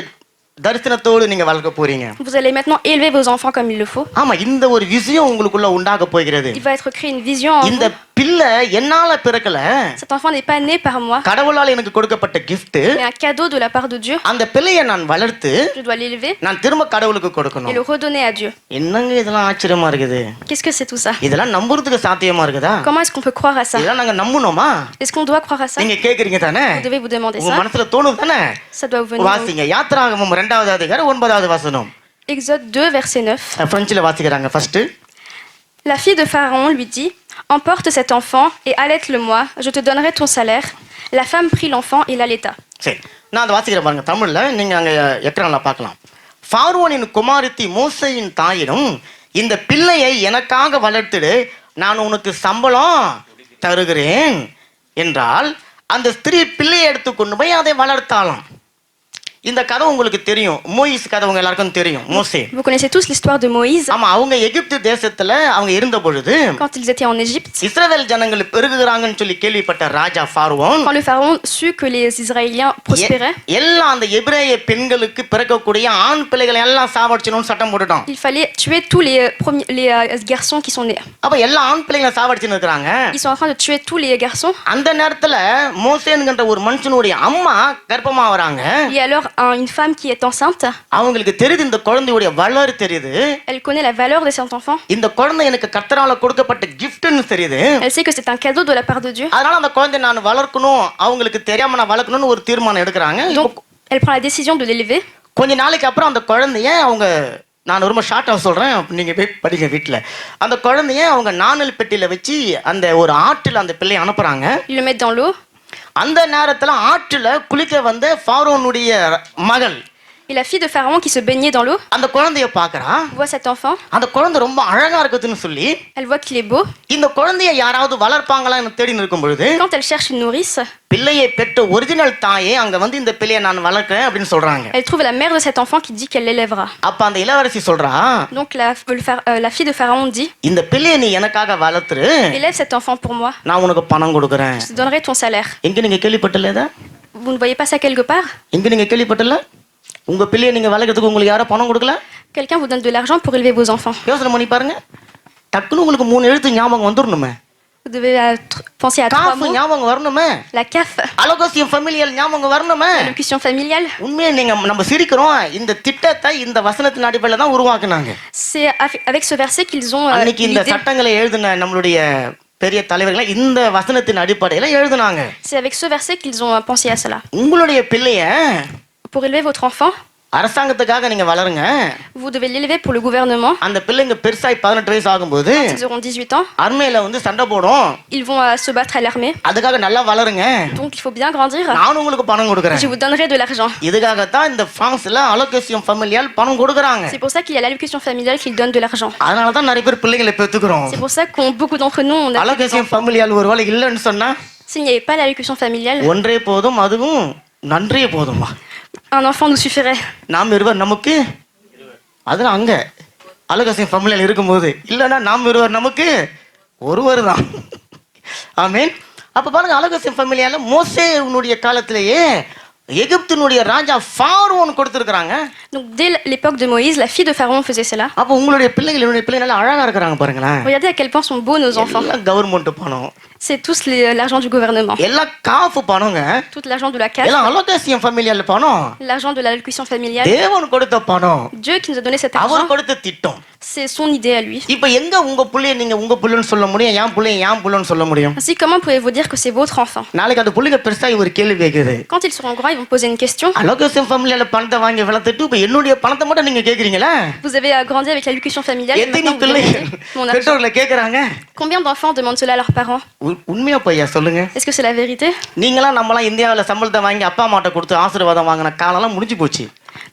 தரிசனத்தோடு நீங்க வளர்க்க போறீங்க. Vous allez maintenant élever vos enfants comme il le faut. ஆமா, இந்த ஒரு விஷயம் உங்களுக்குள்ள உண்டாக போகிறது. Il va être créé une vision en இந்த vous. பிள்ளை என்னால பிறக்கல, Cet enfant n'est pas né par moi, கடவுளால் எனக்கு கொடுக்கப்பட்ட gift. mais un cadeau de la part de Dieu. அந்த பிள்ளையை நான் வளர்த்து Je dois l'élever நான் திரும்ப கடவுளுக்கு et கொடுக்கணும். le redonner à Dieu. என்னங்க இதெல்லாம் ஆச்சரியமா இருக்குது. Qu'est-ce que c'est tout ça? இதெல்லாம் நம்புறதுக்கு சாத்தியமா இருக்குதா? Comment est-ce qu'on peut croire à ça? இதெல்லாம் நாங்க நம்பணுமா? Est-ce qu'on doit croire à ça? நீங்க கேக்குறீங்க தானே, Vous devez vous demander உங்க ça. மனசுல தோணுது தானே. Ça doit vous venir. வாசிங்க, யாத்திராகமம் 2வது அதிகாரம் 9வது வசனம். Exode 2, verset 9. பிரெஞ்சில வாசிக்கிறாங்க first. La fille de Pharaon lui dit, emporte cet enfant et allaite-le-moi, je te donnerai ton salaire. La femme prit l'enfant et l'allaita. சரி, நான் அதை வாசிக்கிறேன் பாருங்க தமிழ்ல, நீங்க அங்க எக்ரான்ல பார்க்கலாம். பார்வோனின் குமாரத்தி மோசேயின் தாயிடம், இந்த பிள்ளையை எனக்காக வளர்த்துடு, நான் உனக்கு சம்பளம் தருகிறேன் என்றால் அந்த ஸ்திரீ பிள்ளையை எடுத்து கொண்டு போய் அதை வளர்த்தாளாம். இந்த கதை உங்களுக்கு தெரியும். மோயிஸ் கதை உங்க எல்லாருக்கும் தெரியும். மோசே. Vous connaissez tous l'histoire de Moïse. ஆமா, அவங்க எகிப்து தேசத்துல அவங்க இருந்த பொழுது Quand ils étaient en Égypte, இஸ்ரவேல் ஜனங்கள் பெருகுறாங்கன்னு சொல்லி கேள்விப்பட்ட ராஜா பார்வோன் quand le pharaon sut que les Israéliens prospéraient, எல்லா அந்த எபிரேய பெண்களுக்கு பிறக்கக்கூடிய ஆண் பிள்ளைகளை எல்லாம் சாவடிச்சணும்னு சட்டம் போட்டுட்டான். il fallait tuer tous les garçons qui sont nés. அப்ப எல்லா ஆண் பிள்ளைகளை சாவடிச்சுன்னு இருக்காங்க. Ils sont en train de tuer tous les garçons. அந்த நேரத்துல மோசேன்கிற ஒரு மனுஷனுடைய அம்மா கர்ப்பமா வராங்க. Il y a alors une femme qui est enceinte. அவங்களுக்கு தெரியுது இந்த குழந்தையுடைய வளர் தெரியுது. Elle connaît la valeur de cet enfant. இந்த குழந்தை எனக்கு கர்த்தரால கொடுக்கப்பட்ட கிஃப்ட்னு தெரியுது. Elle sait que c'est un cadeau de la part de Dieu. அதனால அந்த குழந்தை நான் வளர்க்கணும், அவங்களுக்கு தெரியாம நான் வளர்க்கணும்னு ஒரு தீர்மானம் எடுக்கிறாங்க. Donc, elle prend la décision de l'élever. கொஞ்ச நாளைக்கு அப்புறம் அந்த குழந்தைய அவங்க, நான் ரொம்ப ஷார்ட்டா சொல்றேன், நீங்க போய் படிங்க வீட்டுல. அந்த குழந்தைய அவங்க நாணல் பெட்டியில வச்சு அந்த ஒரு ஆற்றுல அந்த பிள்ளையை அனுப்புறாங்க. Ils le mettent dans l'eau. அந்த நேரத்துல ஆற்றுல குளிக்க வந்த ஃபாரோனுடைய மகள் Et la fille de Pharaon qui se baignait dans l'eau அந்த குழந்தைய பாக்குறா. voit cet enfant. அந்த குழந்தை ரொம்ப அழகா இருக்குதுன்னு சொல்லி Elle voit qu'il est beau. இந்த குழந்தைய யாராவது வளர்ப்பாங்களான்னு தேடி இருக்கும் பொழுது Quand elle cherche une nourrice, பிள்ளையை பெற்ற ஒரிஜினல் தாயே அங்க வந்து இந்த பிள்ளையை நான் வளர்க்கிறேன் அப்படின்னு சொல்றாங்க. elle trouve la mère de cet enfant qui dit qu'elle l'élèvera. அப்ப அந்த இளவரசி சொல்றா, Donc la fille de Pharaon dit, இந்த பிள்ளையை நீ எனக்காக வளர்த்துரு, élève cet enfant pour moi. நான் உனக்கு பணம் கொடுக்குறேன். Je te donnerai ton salaire. எங்க நீங்க கேள்விப்பட்டல இத? Vous ne voyez pas ça quelque part? எங்க நீங்க கேள்விப்பட்டல? உங்க பிள்ளையை நீங்க வளர்க்கறதுக்கு உங்களுக்கு யாரோ பணம் கொடுக்கல? Quelqu'un vous donne de l'argent pour élever vos enfants. யோசனை பண்ணி பாருங்க. டக்குன்னு உங்களுக்கு 3 எழுத்து ஞாபகம் வந்துரணுமே. Vous devez penser à 3 காஃப் mots. ஞாபகம் வரணுமே. La CAF, அலோகசியம் ஃபேமிலியல் ஞாபகம் வரணுமே. l'allocution familiale. உண்மையா நீங்க நம்ம சிரிக்கிறோம், இந்த திட்டத்தை இந்த வசனத்தின் அடிப்படையில தான் உருவாக்குனாங்க. C'est avec ce verset qu'ils ont அன்னைக்கு இந்த l'idée. சட்டங்களை எழுதின நம்மளுடைய பெரிய தலைவர்கள் இந்த வசனத்தின் அடிப்படையில எழுதினாங்க. C'est avec ce verset qu'ils ont pensé à cela. உங்களுடைய பிள்ளைய Pour élever votre enfant, அரசாங்கத்துக்காக நீங்க வளருங்க. vous devez l'élever pour le gouvernement. அந்த பிள்ளைங்க பெருசாய் 18 வயசு ஆகும்போது Quand ils auront 18 ans, அர்மேல வந்து சண்டை போடும். ils vont se battre à l'armée. அதுக்காக நல்லா வளருங்க. Donc il faut bien grandir. நான் உங்களுக்கு பணம் கொடுக்கறேன். Je vous donnerai de l'argent. இதுக்காக தான் இந்த பிரான்ஸ்ல அலோகசியம் ஃபேமிலியால் பணம் கொடுக்கறாங்க. C'est pour ça qu'il y a l'allocution familiale qui donne de l'argent. அதனால தான் நிறைய பேர் பிள்ளைகளை பெத்துக்குறோம். C'est pour ça qu'on beaucoup d'entre nous on a அலோகசியம் ஃபேமிலியால் ஒருவேளை இல்லன்னு சொன்னா, s'il n'y avait pas l'allocution familiale, ஒன்றே போதும், அதுவும் நன்றே போதுமா. un enfant nous suffirait. நாம் இருவர் நமக்கு, அது அங்க அலோகசியம் ஃபேமிலியால் இருக்கும்போது, இல்லைன்னா நாம் இருவர் நமக்கு ஒருவர் தான். ஆமீன். அப்ப பாருங்க, அலோகசியம் ஃபேமிலியால மோசேனுடைய காலத்திலேயே எகிப்தினுடைய ராஜா ஃபாரோன் கொடுத்திருக்காங்க. Donc dès l'époque de Moïse, la fille de Pharaon faisait cela. அப்ப உங்களுடைய பிள்ளைகள், என்னுடைய பிள்ளைகள் நல்லா அழகா இருக்காங்க பாருங்களேன். Regardez à quel point sont beaux nos enfants. எல்லாம் கவர்மெண்ட் பணம், C'est tous l'argent du gouvernement. எல்லாம் cough பணங்க, Tout l'argent de la CAF, எல்லாம் அலோகசியம் ஃபேமிலியால பணம், l'argent de l'allocution familiale. தேவன் கொடுத்த பணம், Dieu qui nous a donné cet our argent, கொடுத்த திட்டம். c'est son idée à lui. இப்ப எங்க உங்க புள்ளைய நீங்க உங்க புள்ளன்னு சொல்ல முடியும், என் புள்ளன்னு சொல்ல முடியும்? Ainsi, comment pouvez-vous dire que c'est votre enfant? நாளைக்கு அந்த புள்ளைங்க பெருசா ஒரு கேள்வி கேக்குது. Quand ils seront grands, ils vont poser une question. அலோகசியம் ஃபேமிலியால பணத்தை வாங்கி வளர்த்துட்டு இப்ப என்னுடைய பணத்தை மட்டும் நீங்க கேக்குறீங்களா? Vous avez grandi avec l'allocution familiale. et எத்தனை maintenant vous பிள்ளைங்க demandez mon argent. பெற்றோர்களை கேக்குறாங்க? Combien d'enfants demandent cela à leurs parents? உண்மையா பையா சொல்லுங்க. Est-ce que c'est la vérité? நீங்களாம் நம்மளாம் இந்தியாவில் சம்பளத்தை வாங்கி அப்பா அம்மாட்ட கொடுத்து ஆசீர்வாதம் வாங்கின காலம்லாம் முடிஞ்சு போச்சு.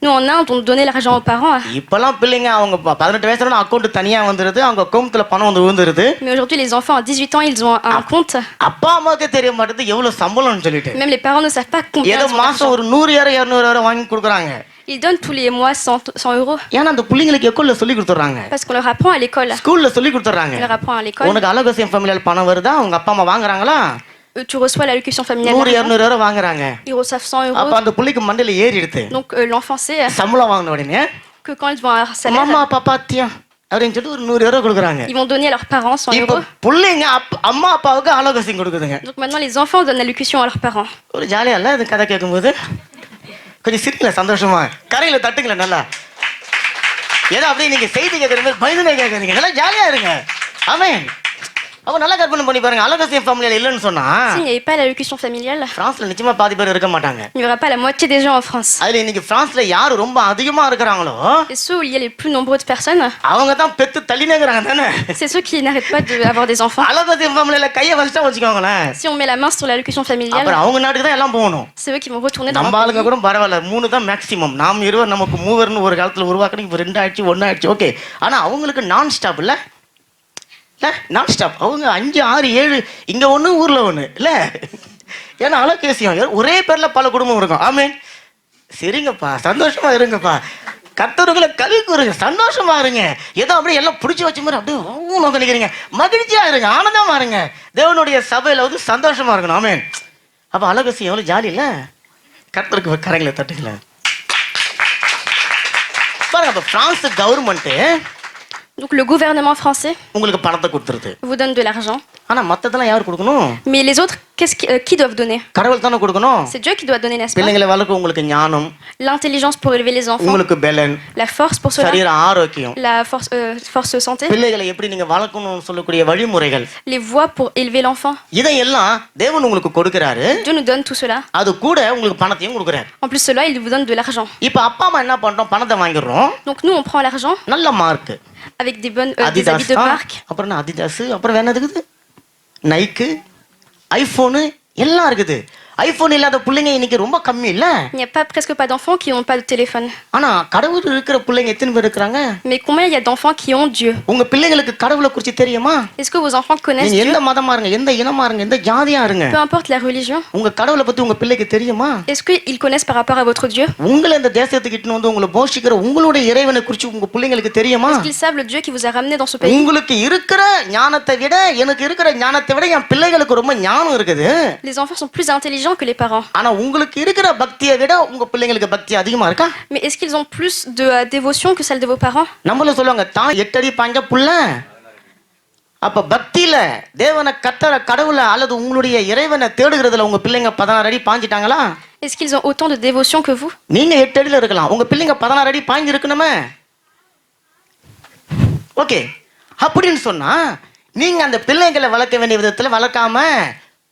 Nous en Inde, on donnait l'argent aux parents. இப்பெல்லாம் பிள்ளைங்க அவங்க 18 வயசுல அக்கௌண்ட் தனியா வந்துருது, அவங்க அக்கௌண்ட்ல பணம் வந்து விழுந்துருது. Mais aujourd'hui, les enfants à 18 ans, ils ont un compte. அப்பா அம்மாவுக்கு தெரிய மாட்டேது எவ்வளவு சம்பளம்னு சொல்லிட்டு. Même les parents ne savent pas combien ஏதோ ils ont மாசம் d'argent. ஒரு 100 200 வாங்கி கொடுக்குறாங்க. Ils donnent tous les mois 100 euros. ஏன்னா அந்த பிள்ளைங்களுக்கு எக்கோல்ல சொல்லி கொடுத்துறாங்க, Parce qu'on leur apprend à l'école. ஸ்கூல்ல சொல்லி கொடுத்துறாங்க. On leur apprend à l'école. உனக்கு அலோகசியம் ஃபேமிலியால் பணம் வருதா, உங்க அப்பா அம்மா வாங்குறாங்களா? Tu reçois l'allocution familiale. 100 l'argent. 200 வாங்குறாங்க. Ils reçoivent 100 அப்ப euros. அந்த புள்ளைக்கு மண்டையில ஏறி எடுத்து Donc l'enfant sait சம்பளம் வாங்கின உடனே que quand ils vont avoir un salaire, அம்மா அப்பா பாத்தியா அப்படின்னு சொல்லிட்டு ஒரு 100 கொடுக்குறாங்க. ils vont donner à leurs parents 100 இப்ப euros. பிள்ளைங்க அம்மா அப்பாவுக்கு அலோகசியம் கொடுக்குதுங்க. Donc maintenant, les enfants donnent l'allocution à leurs parents. ஒரு ஜாலியா இல்ல இது கதை கேட்கும்போது? கொஞ்சம் சிரிக்கல, சந்தோஷமா கரையில தட்டுங்கள நல்லா. ஏதோ அப்படியே நீங்க செய்தி கேட்கற மாதிரி பயந்துனே கேட்கறீங்க, நல்லா ஜாலியா இருங்க. ஆமென். அப்ப நல்லா கற்பனை பண்ணி பாருங்க, அலோகசியம் ஃபேமிலியால இல்லன்னு சொன்னா S'il n'y avait pas l'allocution familiale, பிரான்ஸ்ல நிச்சயமா பாதி பேர் இருக்க மாட்டாங்க. il n'y aura pas la moitié des gens en France. அதுல இன்னைக்கு பிரான்ஸ்ல யாரு ரொம்ப அதிகமா இருக்கிறாங்களோ Et ceux où il y a les plus nombreuses personnes, அவங்க தான் பெத்து தள்ளினேங்கறாங்க தானே. c'est ceux qui n'arrêtent pas d'avoir des enfants. அலோகசியம் ஃபேமிலியால கைய வச்சிட்டா வச்சுக்கோங்களேன், Si on met la main sur l'allocution familiale, அப்புறம் அவங்க நாட்டுக்கு தான் எல்லாம் போகணும். c'est eux qui vont retourner dans நம்ம leur ஆளுங்க pays. கூட பரவாயில்ல, 3 தான் மேக்ஸிமம். நாம் இருவர் நமக்கு மூவர்னு ஒரு காலத்துல உருவாக்கணும், இப்போ 2 ஆயிடுச்சு 1 ஆயிடுச்சு, ஓகே. ஆனா அவங்களுக்கு நான் ஸ்டாப் இல்ல. இல்லை நான் ஸ்டாப். அவங்க 5, 6, 7 இங்கே ஒன்று ஊரில் ஒன்று இல்லை. ஏன்னா அலோகேசியம் ஒரே பேரில் பல குடும்பம் இருக்கும். ஆமீன். சரிங்கப்பா, சந்தோஷமா இருங்கப்பா. கர்த்தர்களை கல்வி கூறுங்க, சந்தோஷமா இருங்க. ஏதோ அப்படியே எல்லாம் பிடிச்சி வச்ச மாதிரி அப்படியே நினைக்கிறீங்க. மகிழ்ச்சியா இருங்க, ஆனந்தமா இருங்க. தேவனுடைய சபையில வந்து சந்தோஷமா இருக்கணும். ஆமீன். அப்ப அலோகேசியம் எவ்வளவு ஜாலி இல்ல? கர்த்தருக்கு கரைகளை தட்டுக்கல பாருங்க. அப்ப France government Donc le gouvernement français உங்களுக்கு பணத்தை கொடுத்துருது, vous donne de l'argent. ஆனா மத்ததெல்லாம் யார் கொடுக்கணும்? Mais les autres, qui doivent donner? கடவுள் தானே கொடுக்கணும். C'est Dieu qui doit donner, n'est-ce pas? பிள்ளைங்களை வளர்க்க உங்களுக்கு ஞானம், L'intelligence pour élever les enfants, உங்களுக்கு பலன், la force pour cela, சரீர ஆரோக்கியம், la force santé, பிள்ளைகளை எப்படி நீங்க வளர்க்கணும்னு சொல்லக்கூடிய வழிமுறைகள், les voies pour élever l'enfant. இதையெல்லாம் தேவன் உங்களுக்கு கொடுக்கிறாரு. Dieu nous donne tout cela. அது கூட உங்களுக்கு பணத்தையும் கொடுக்குறாரு. En plus de cela, il vous donne de l'argent. இப்ப அப்பா அம்மா என்ன பண்றோம்? பணத்தை வாங்கிடுறோம். Donc nous, on prend l'argent நல்ல mark, avec des habits Adidas, de marque. அப்புறம் என்ன அதிதாஸ், அப்புறம் வேற இருக்குது நைக்கு, ஐபோனு எல்லாம் இருக்குது. ஐபோன் இல்லாத பிள்ளைங்க இன்னைக்கு ரொம்ப கம்மி இல்ல? Il n'y a presque pas d'enfants qui n'ont pas de téléphone. ஆனா கடவுள் இருக்கிற பிள்ளைங்க எத்தனை பேர் இருக்கிறாங்க? Mais combien il y a d'enfants qui ont Dieu? உங்க பிள்ளைகளுக்கு கடவுளை குறித்து தெரியுமா? Est-ce que vos enfants connaissent நீங்க Dieu? எந்த மதமா இருங்க, எந்த இனமா இருங்க, எந்த ஜாதியா இருங்க, Peu importe la religion. உங்க கடவுளை பத்தி உங்க பிள்ளைக்கு தெரியுமா? Est-ce qu'ils connaissent par rapport à votre Dieu? உங்களை இந்த தேசத்துக்கு இட்டுன்னு வந்து உங்களை போஷிக்கிற உங்களுடைய இறைவனை குறித்து உங்க பிள்ளைங்களுக்கு தெரியுமா? Est-ce qu'ils savent le Dieu qui vous a ramené dans ce pays? உங்களுக்கு இருக்கிற ஞானத்தை விட எனக்கு இருக்கிற ஞானத்தை விட என் பிள்ளைகளுக்கு ரொம்ப ஞானம் இருக்குது. Les enfants sont plus intelligents que les parents. ஆனா உங்களுக்கு இருக்கிற பக்தியை விட உங்க பிள்ளைங்களுக்கு பக்தி அதிகமா இருக்கா? Mais est-ce qu'ils ont plus de dévotion que celle de vos parents? நம்மள சொல்லுவாங்க தான் 8 அடி பாஞ்ச புள்ள. அப்ப பக்தியில தேவனை கத்தர கடவுளை அல்லது உங்களுடைய இறைவனை தேடுகிறதுல உங்க பிள்ளைங்க 16 அடி பாஞ்சிட்டாங்களா? Est-ce qu'ils ont autant de dévotion que vous? நீங்க 8 அடியில இருக்கலாம், உங்க பிள்ளைங்க 16 அடி பாஞ்சு இருக்கணுமே. ஓகே, அப்படின்னு சொன்னா நீங்க அந்த பிள்ளைங்களை வளர்க்க வேண்டிய விதத்துல வளர்க்காம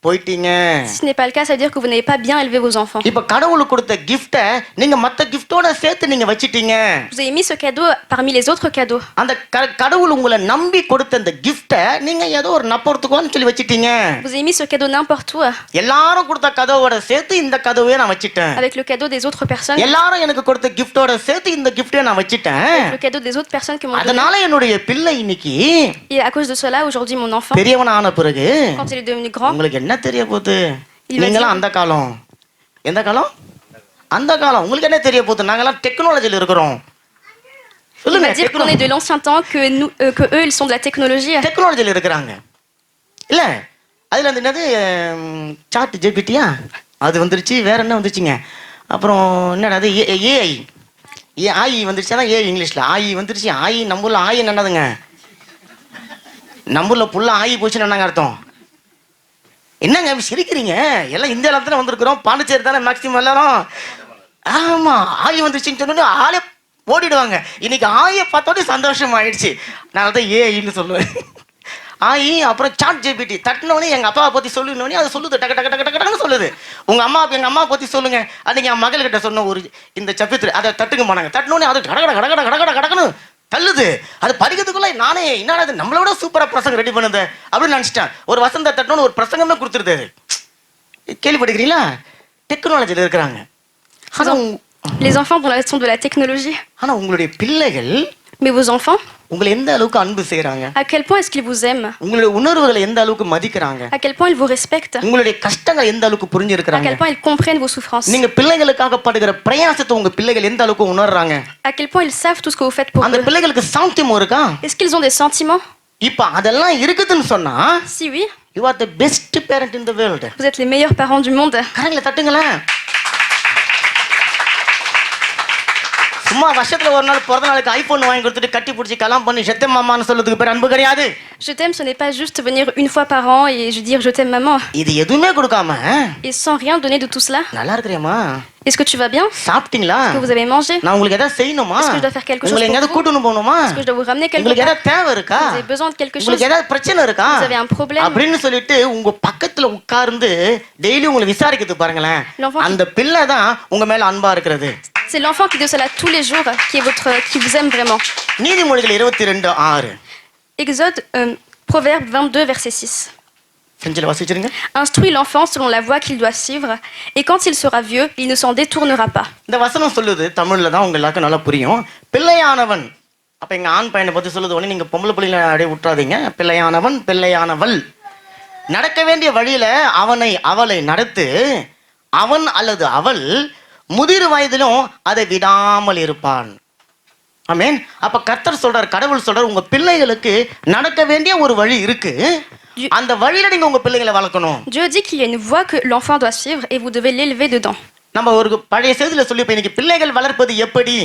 போயிட்டீங்க. Si ce n'est pas le cas, ça veut dire que vous n'avez pas bien élevé vos enfants. இப்ப கடவுளுக்கு கொடுத்த கிஃப்ட நீங்க மத்த கிஃப்டோட சேர்த்து நீங்க வச்சிட்டீங்க. Vous avez mis ce cadeau parmi les autres cadeaux. அந்த கடவுள் உங்களை நம்பி கொடுத்த அந்த கிஃப்ட நீங்க ஏதோ ஒரு நப்பறதுக்குன்னு சொல்லி வச்சிட்டீங்க. Vous avez mis ce cadeau n'importe où. எல்லாரும் கொடுத்த கதவோட சேர்த்து இந்த கதவே நான் வச்சிட்டேன். Avec le cadeau des autres personnes. எல்லாரும் எனக்கு கொடுத்த கிஃப்டோட சேர்த்து இந்த கிஃப்டே நான் வச்சிட்டேன். Avec le cadeau des autres personnes qui m'ont donné. அதனால என்னுடைய பிள்ளை இன்னைக்கு Et à cause de cela, aujourd'hui, mon enfant, பெரியவனான பிறகு quand il est devenu grand, உங்களுக்கு என்ன தெரிய போகுது? இல்ல, நீங்களாம் அந்த காலம், எந்த காலம்? அந்த காலம். உங்களுக்கு என்ன தெரிய போகுது? நாங்கெல்லாம் டெக்னாலஜில இருக்கிறோம். il சொல்லுங்க. va dire qu'on est de l'ancien temps, que nous, que eux, ils sont de la technologie. டெக்னாலஜில இருக்கிறாங்க இல்ல? அதுல அந்த என்னது சாட் ஜிபிடியா அது வந்துருச்சு. வேற என்ன வந்துருச்சுங்க? அப்புறம் என்னடா அது ஏஐ. ஆயி வந்துருச்சு. அதான் ஏஐ இங்கிலீஷ்ல ஆயி வந்துருச்சு. ஆயி நம்மூர்ல ஆயி என்னதுங்க? நம்மூர்ல புள்ள ஆயி போச்சுன்னு என்னங்க அர்த்தம்? என்னங்க சிரிக்கிறீங்க? எல்லாம் இந்தியாவில தானே வந்திருக்கிறோம், பாண்டிச்சேரி தானே மேக்சிமம் எல்லாரும். ஆமா, ஆயி வந்துருச்சுன்னு சொன்னோன்னே ஆளே ஓடிடுவாங்க. இன்னைக்கு ஆயை பார்த்தோன்னே சந்தோஷம் ஆயிடுச்சு. நான் தான் ஏஐன்னு சொல்லுவேன். ஆயி அப்புறம் சாட் ஜிபிடி தட்டினோடனே எங்க அப்பாவை பத்தி சொல்லினோடனே அது சொல்லுது, டக்கு டக்கு டக்கு டக்குன்னு சொல்லுது. உங்க அம்மா எங்க அம்மா பத்தி சொல்லுங்க. அன்னைக்கு என் மகள்கிட்ட சொன்ன ஒரு இந்த சப்பித்திரு அதை தட்டுக்க மாட்டாங்க. தட்டினோடனே அது கடகட கடகட கடகட கடகன்னு தள்ளுது. அது படிக்கிறதுக்குள்ள நானே என்னடா அது நம்மளை விட சூப்பரா பிரசங்கம் ரெடி பண்ணுது அப்படின்னு நினைச்சிட்டேன். ஒரு வசந்த தட்டணும்னு ஒரு பிரசங்கமே கொடுத்துருது. கேள்விப்படுகிறீங்களா? டெக்னாலஜில இருக்கிறாங்க. Les enfants sont de la technologie. ஆனா உங்களுடைய பிள்ளைகள், Mais vos enfants, உங்களை எந்த அளவுக்கு அன்பு செய்யறாங்க? à quel point est-ce qu'ils vous aiment? உங்களுடைய உணர்வுகளை எந்த அளவுக்கு மதிக்கிறாங்க? À quel point ils vous respectent? உங்களுடைய கஷ்டங்கள் எந்த அளவுக்கு À புரிஞ்சிருக்கிறாங்க? quel point ils comprennent vos souffrances? நீங்க பிள்ளைகளுக்காக படுகிற பிரயாசத்தை உங்க பிள்ளைகள் எந்த அளவுக்கு உணர்றாங்க? À quel point ils savent tout ce que vous faites pour அந்த eux? பிள்ளைகளுக்கு சாந்தியம் இருக்கா? Est-ce qu'ils ont des sentiments? இப்ப அதெல்லாம் இருக்குதுன்னு சொன்னா Si oui, you are the best parent in the world. vous êtes les meilleurs parents du monde. கரங்களை தட்டுங்களேன். சும்மா வருஷத்துல ஒரு நாள் பிறந்த நாளுக்கு ஐபோன் வாங்கி கொடுத்துட்டு கட்டி பிடிச்சி கலாம் பண்ணி செத்த மாமான்னு சொல்றதுக்கு பேர் அன்பு கிடையாது. Je t'aime, ce n'est pas juste venir une fois par an et je dire je t'aime maman. இது எதுவுமே கொடுக்காம Et sans rien donner de tout cela. நல்லா இருக்கிறியம்மா, Est-ce que tu vas bien? சாப்பிட்டீங்களா, Est-ce que vous avez mangé? நான் உங்களுக்கு ஏதாவது செய்யணுமா, Est-ce que je dois faire quelque chose உங்களை pour எங்கேயாவது vous? கூட்டணும் போகணுமா, Est-ce que je dois vous ramener quelque உங்களுக்கு part? ஏதாவது தேவை இருக்கா, Vous avez besoin de quelque chose? உங்களுக்கு ஏதாவது பிரச்சனை இருக்கா, Vous avez un problème? அப்படின்னு சொல்லிட்டு உங்க பக்கத்துல உட்கார்ந்து டெய்லி உங்களை விசாரிக்கிறது பாருங்களேன். L'enfant அந்த பிள்ளை தான் உங்க மேல அன்பா இருக்கிறது. C'est l'enfant qui de cela tous les jours qui vous aime vraiment. நீதிமொழிகள் 22:6. Exode, Proverbe 22, verset 6. செஞ்சில வாசிச்சிருங்க. Instruis l'enfant selon la voie qu'il doit suivre, et quand il sera vieux, il ne s'en détournera pas. இந்த வசனம் சொல்லுது, தமிழ்ல தான் உங்க எல்லாருக்கும் நல்லா புரியும். பிள்ளையானவன் அப்ப எங்க ஆண் பையனை பத்தி சொல்லுது ஒண்ணு, நீங்க பொம்பளை பிள்ளைங்களை அப்படியே விட்டுறாதீங்க. பிள்ளையானவன் பிள்ளையானவள் நடக்க வேண்டிய வழியில அவளை நடத்து. அவன் அல்லது அவள் முதிர் வயதிலும் அதை விடாமல் இருப்பான். ஆமென். அப்ப கர்த்தர் சொல்றார், கடவுள் சொல்றார், உங்க பிள்ளைகளுக்கு நடக்க வேண்டிய ஒரு வழி இருக்கு, அந்த வழியில நீங்க உங்க பிள்ளைகளை வளர்க்கணும். Dieu dit qu'il y a une voie que l'enfant doit suivre et vous devez l'élever dedans. நம்ம ஒரு பழைய செய்தியில சொல்லி இன்னைக்கு பிள்ளைகள் வளர்ப்பது எப்படி.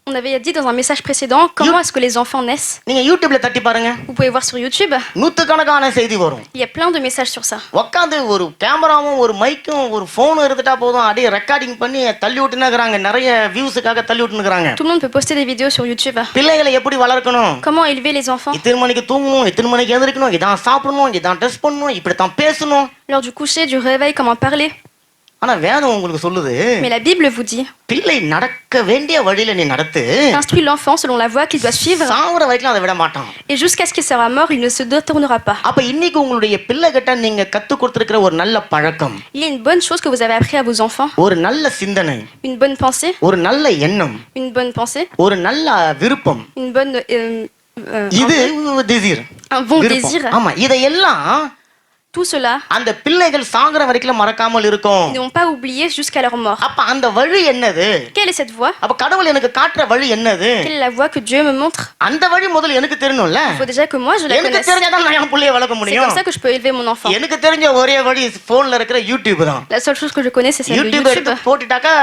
On avait dit dans un message précédent comment est-ce que les enfants naissent. நீங்க யூடியூப்ல தட்டி பாருங்க. Vous pouvez voir sur YouTube. நூத்துக்கணக்கான செய்தி வரும். Il y a plein de messages sur ça. உட்காந்து ஒரு கேமராவும் ஒரு மைக்கும் ஒரு போனும் இருந்துட்டா போதும், அப்படியே ரெக்கார்டிங் பண்ணி தள்ளி விட்டுனுக்குறாங்க. நிறைய வியூஸுக்காக தள்ளி விட்டுனுக்குறாங்க. Tout le monde peut poster des vidéos sur YouTube. பிள்ளைகளை எப்படி வளர்க்கணும், Comment élever les enfants. இத்தனை மணிக்கு தூங்கணும், இத்தனை மணிக்கு எழுந்திருக்கணும், இதான் சாப்பிடணும், இதான் ட்ரெஸ் பண்ணணும், இப்படித்தான் பேசணும். Lors du coucher, du réveil, comment parler. ஆனா வேதம் உங்களுக்கு சொல்லுது, Mais la Bible vous dit, பிள்ளை நடக்க வேண்டிய வழியில நீ நடத்து. instruis l'enfant selon la voie qu'il doit suivre சாவர வரைக்கும் அதை விட மாட்டான். et jusqu'à ce qu'il sera mort, il ne se détournera pas. அப்ப இன்னைக்கு உங்களுடைய பிள்ளை கிட்ட நீங்க கத்து கொடுத்திருக்கிற ஒரு நல்ல பழக்கம், Il y a une bonne chose que vous avez appris à vos enfants, ஒரு நல்ல சிந்தனை, une bonne pensée, ஒரு நல்ல எண்ணம், une bonne pensée, ஒரு நல்ல விருப்பம், une bonne இது டிசைர், un bon désir. ஆமா, இதையெல்லாம் Tout cela, அந்த பிள்ளைகள் சாகர வரைக்கும் மறக்காமல் இருக்கும். ils n'ont pas oublié jusqu'à leur mort. அப்ப அந்த வழி என்னது? Quelle est cette voie? அப்ப கடவுள் எனக்கு காட்டுற வழி என்னது? Quelle est la voie que Dieu me montre? அந்த வழி முதல்ல எனக்கு தெரியணும்ல. Il faut déjà que moi je la எனக்கு connaisse. தெரிஞ்சாதான் நான் என் பிள்ளையை வளர்க்க C'est முடியும். comme ça que je peux élever mon enfant. எனக்கு தெரிஞ்ச ஒரே வழி போன்ல இருக்கிற யூடியூப் தான். La seule chose que je connais c'est celle de YouTube YouTube எடுத்து போட்டுட்டாக்கா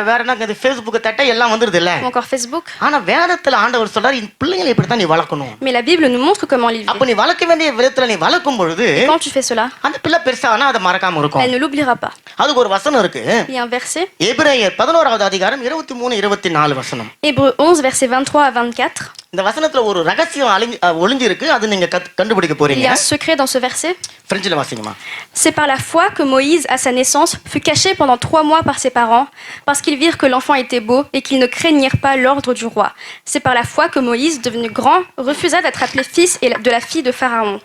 வேற என்ன Facebook தட்ட எல்லாம் வந்துருது இல்ல. ou encore Facebook. ஆனா வேதத்துல ஆண்டவர் சொல்றாரு, இந்த பிள்ளைகளை இப்படி தான் நீ வளர்க்கணும். Mais la Bible nous montre comment l'élever. அப்ப நீ வளர்க்க வேண்டிய விதத்துல நீ வளர்க்கும் பொழுது Et quand tu fais cela, அந்த பிள்ளை பெருசானா அதை மறக்காம இருக்கும். elle ne l'oubliera pas. அதுக்கு ஒரு வசனம் இருக்கு. Il y a un verset, எபிரேயர் 11வது அதிகாரம் 23-24 வசனம். Hébreux 11 versets 23 à 24. இந்த வசனத்துல ஒரு ரகசியம் ஒளிஞ்சு இருக்கு, அது நீங்க கண்டுபிடிக்க Il y போறீங்க. a un secret dans ce verset. பிரெஞ்சில வாசிங்கம்மா. C'est par la foi que Moïse, à sa naissance, fut caché pendant 3 mois par ses parents, parce qu'ils virent que l'enfant était beau et qu'ils ne craignirent pas l'ordre du roi. C'est par la foi que Moïse, devenu grand, refusa d'être appelé fils de la fille de Pharaon.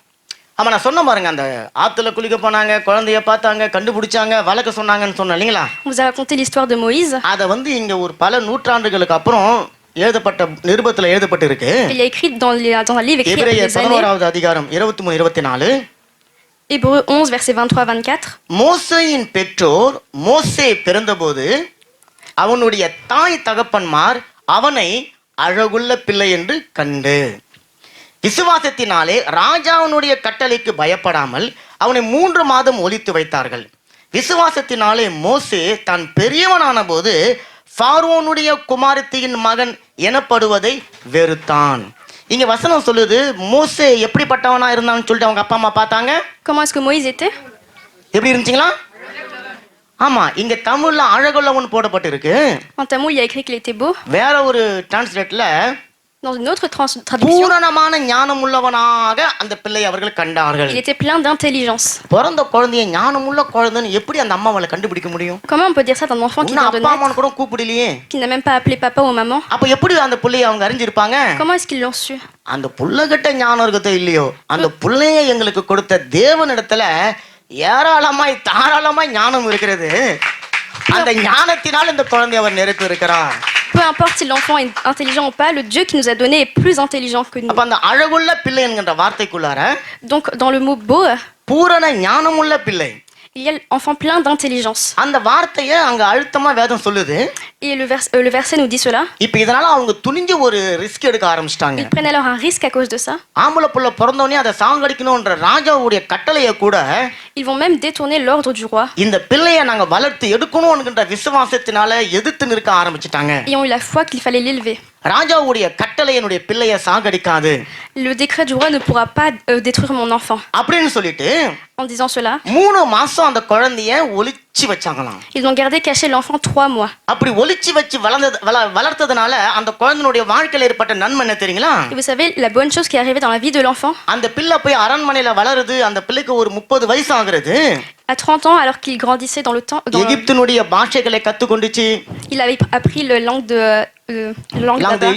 ஆமா, நான் சொன்ன பாருங்க, அந்த ஆத்துல குளிக்க போனாங்க, குழந்தைய பார்த்தாங்க, கண்டுபிடிச்சாங்க, வளர்க்க சொன்னாங்கன்னு சொன்னேன் இல்லைங்களா? On vous a raconté l'histoire de Moïse. அத இங்க ஒரு பல நூற்றாண்டுகளுக்கு அப்புறம் எழுதப்பட்ட நிருபத்துல எழுதப்பட்டு இருக்கு. Il y a écrit dans un livre écrit il y a எபிரேயர் des années. 11வது அதிகாரம் 23-24. Hébreux 11 versets 23 à 24. மோசேயின் பெற்றோர் மோசே பிறந்தபோது அவனுடைய தாய் தகப்பன்மார் அவனை அழகுள்ள பிள்ளை என்று கண்டு விசுவாசத்தினாலே ராஜாவினுடைய கட்டளைக்கு பயப்படாமல் அவனை 3 மாதம் ஒளித்து வைத்தார்கள். விசுவாசத்தினாலே மோசே தான் பெரியவனான போது பார்வோனுடைய குமாரத்தியின் மகன் எனப்படுவதை வெறுத்தான். இங்க வசனம் சொல்லுது, மோசே எப்படிப்பட்டவனா இருந்தான்னு சொல்லிட்டு அவங்க அப்பா அம்மா பார்த்தாங்க. Comment est-ce que Moïse était? எப்படி இருந்துச்சுங்களா? ஆமா, இங்க தமிழ்ல அழகுள்ளவன் போடப்பட்டு இருக்கு. En tamoul, il y a écrit qu'il était beau. வேற ஒரு டிரான்ஸ்லேட்ல Dans une autre traduction, பூரணமான ஞானம் உள்ளவனாக அந்த பிள்ளை அவர்கள் கண்டார்கள். il était plein d'intelligence. பிறந்த குழந்தைய ஞானமுள்ள குழந்தைன்னு எப்படி அந்த அம்மா அவளை கண்டுபிடிக்க முடியும்? Comment on peut dire ça d'un enfant qui இன்னும் vient de அப்பா naître, அம்மா கூட கூப்பிடலையே. qui n'a même pas appelé papa ou maman? அப்ப எப்படி அந்த பிள்ளையை அவங்க அறிஞ்சிருப்பாங்க? Comment est-ce qu'ils l'ont su? அந்த புள்ளகிட்ட ஞானம் இருக்குதோ இல்லையோ, அந்த பிள்ளைய எங்களுக்கு கொடுத்த தேவனிடத்துல ஏராளமாய் தாராளமாய் ஞானம் இருக்கிறது. அந்த ஞானத்தினால் இந்த குழந்தைய அவர் நிரப்பி இருக்கிறார். Peu importe si l'enfant est intelligent ou pas, le Dieu qui nous a donné est plus intelligent que nous. அப்ப அந்த அழகுள்ள பிள்ளை என்கின்ற வார்த்தைக்குள்ளார Donc dans le mot beau, பூரண ஞானமுள்ள பிள்ளை, il y a l'enfant plein d'intelligence. அந்த வார்த்தையை அங்க அழுத்தமா வேதம் சொல்லுது. Et le verset nous dit cela. இப்ப இதனால அவங்க துணிஞ்சு ஒரு ரிஸ்க் எடுக்க ஆரம்பிச்சிட்டாங்க. Ils prennent alors un risque à cause de ça. ஆம்பளை புள்ள பிறந்தவனே அதை சாங்கடிக்கணும்ன்ற ராஜாவுடைய கட்டளையை கூட Ils vont même détourner l'ordre du roi. இந்த பிள்ளையை நாங்க வளர்த்து எடுக்கணும் என்கின்ற விசுவாசத்தினால எதிர்த்து நிற்க ஆரம்பிச்சிட்டாங்க. Ils ont eu la foi qu'il fallait l'élever. ராஜாவுடைய கட்டளை என்னுடைய பிள்ளையை சாகடிக்காது, Le décret du roi ne pourra pas détruire mon enfant. அப்படின்னு சொல்லிட்டு En disant cela, 3 மாசம் அந்த குழந்தைய ஒளிச்சு வச்சாங்களாம். ils ont gardé caché l'enfant 3 mois. அப்படி ஒளிச்சு வச்சு வளர்த்ததுனால அந்த குழந்தையுடைய வாழ்க்கையில ஏற்பட்ட நன்மை என்ன தெரியுங்களா? Et vous savez, la bonne chose qui est arrivée dans la vie de l'enfant, அந்த பிள்ளை போய் அரண்மனையில வளருது. அந்த பிள்ளைக்கு ஒரு 30 வயசு ஆகுறது. à 30 ans, alors qu'il grandissait dans le temps, எகிப்தினுடைய பாஷைகளை கத்துக்கொண்டுச்சு. il avait appris la langue là-bas,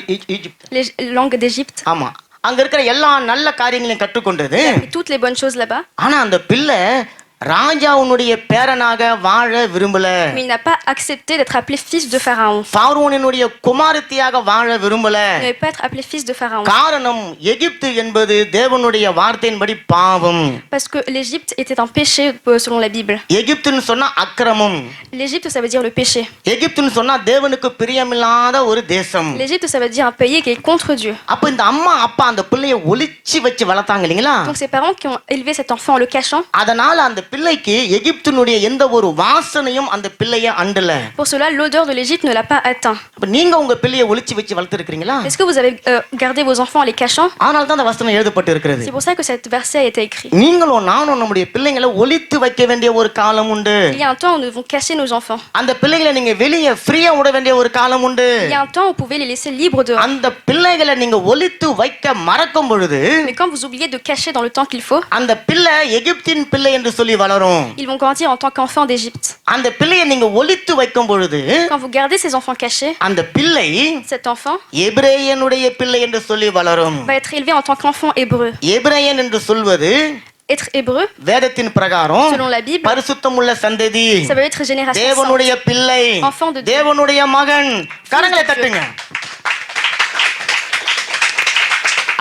les langues d'Égypte. ஆமா, அங்க இருக்கிற எல்லா நல்ல காரியங்களையும் கற்றுக்கொண்டது. Il a appris toutes les bonnes choses là-bas. ஆனா அந்த பிள்ளை ராஜாவுடைய பேரனாக வாழ விரும்பல. Mais il n'a pas accepté d'être appelé fils de Pharaon. பார்வோனினுடைய குமாரத்தியாக வாழ விரும்பல. Il ne veut pas être appelé fils de Pharaon. காரணம் எகிப்து என்பது தேவனுடைய வார்த்தையின்படி பாவம். Parce que l'Égypte était un péché selon la Bible. எகிப்துன்னு சொன்னா அக்கிரமம். L'Égypte, ça veut dire le péché. எகிப்துன்னு சொன்னா தேவனுக்கு பிரியமில்லாத ஒரு தேசம். L'Égypte, ça veut dire un pays qui est contre Dieu. அப்ப இந்த அம்மா அப்பா அந்த பிள்ளைய ஒளிச்சு வச்சு வளர்த்தாங்க இல்லைங்களா? Donc ces parents qui ont élevé cet enfant en le cachant. அதனால அந்த பிள்ளைக்கு எகிப்தினுடைய எந்த ஒரு வாசனையும் அந்த பிள்ளைய அண்டல. Pour cela, l'odeur de l'Égypte ne l'a pas atteint. அப்ப நீங்க உங்க பிள்ளைய ஒளிச்சு வச்சு வளர்த்திருக்கீங்களா? Est-ce que vous avez gardé vos enfants en les cachant? அதனால தான் அந்த வசனம் எழுதப்பட்டு இருக்கிறது. C'est pour ça que cette verset a été écrit. நீங்களும் நானும் நம்முடைய பிள்ளைகளை ஒளித்து வைக்க வேண்டிய ஒரு காலம் உண்டு. Il y a un temps où nous devons cacher nos enfants. அந்த பிள்ளைகளை நீங்க வெளிய ஃப்ரீயா விட வேண்டிய ஒரு காலம் உண்டு. Il y a un temps où vous pouvez les laisser libres dehors. அந்த பிள்ளைகளை நீங்க ஒளித்து வைக்க மறக்கும் பொழுது Mais quand vous oubliez de cacher dans le temps qu'il faut, அந்த பிள்ளை எகிப்தின் பிள்ளை என்று சொல்லி வளரும். ils vont grandir en tant qu'enfants d'Égypte. அந்த பிள்ளையை நீங்க ஒளித்து வைக்கும் பொழுது Quand vous gardez ces enfants cachés, அந்த பிள்ளை cet enfant எபிரேயனுடைய பிள்ளை என்று சொல்லி வளரும். va être élevé en tant qu'enfant hébreu. எபிரேயன் என்று சொல்வது Être hébreu, வேதத்தின் பிரகாரம் selon la Bible, பரிசுத்தமுள்ள சந்ததி, ça veut être génération sainte. தேவனுடைய பிள்ளை, Enfant de Dieu. தேவனுடைய மகன். கரங்களை தட்டுங்க.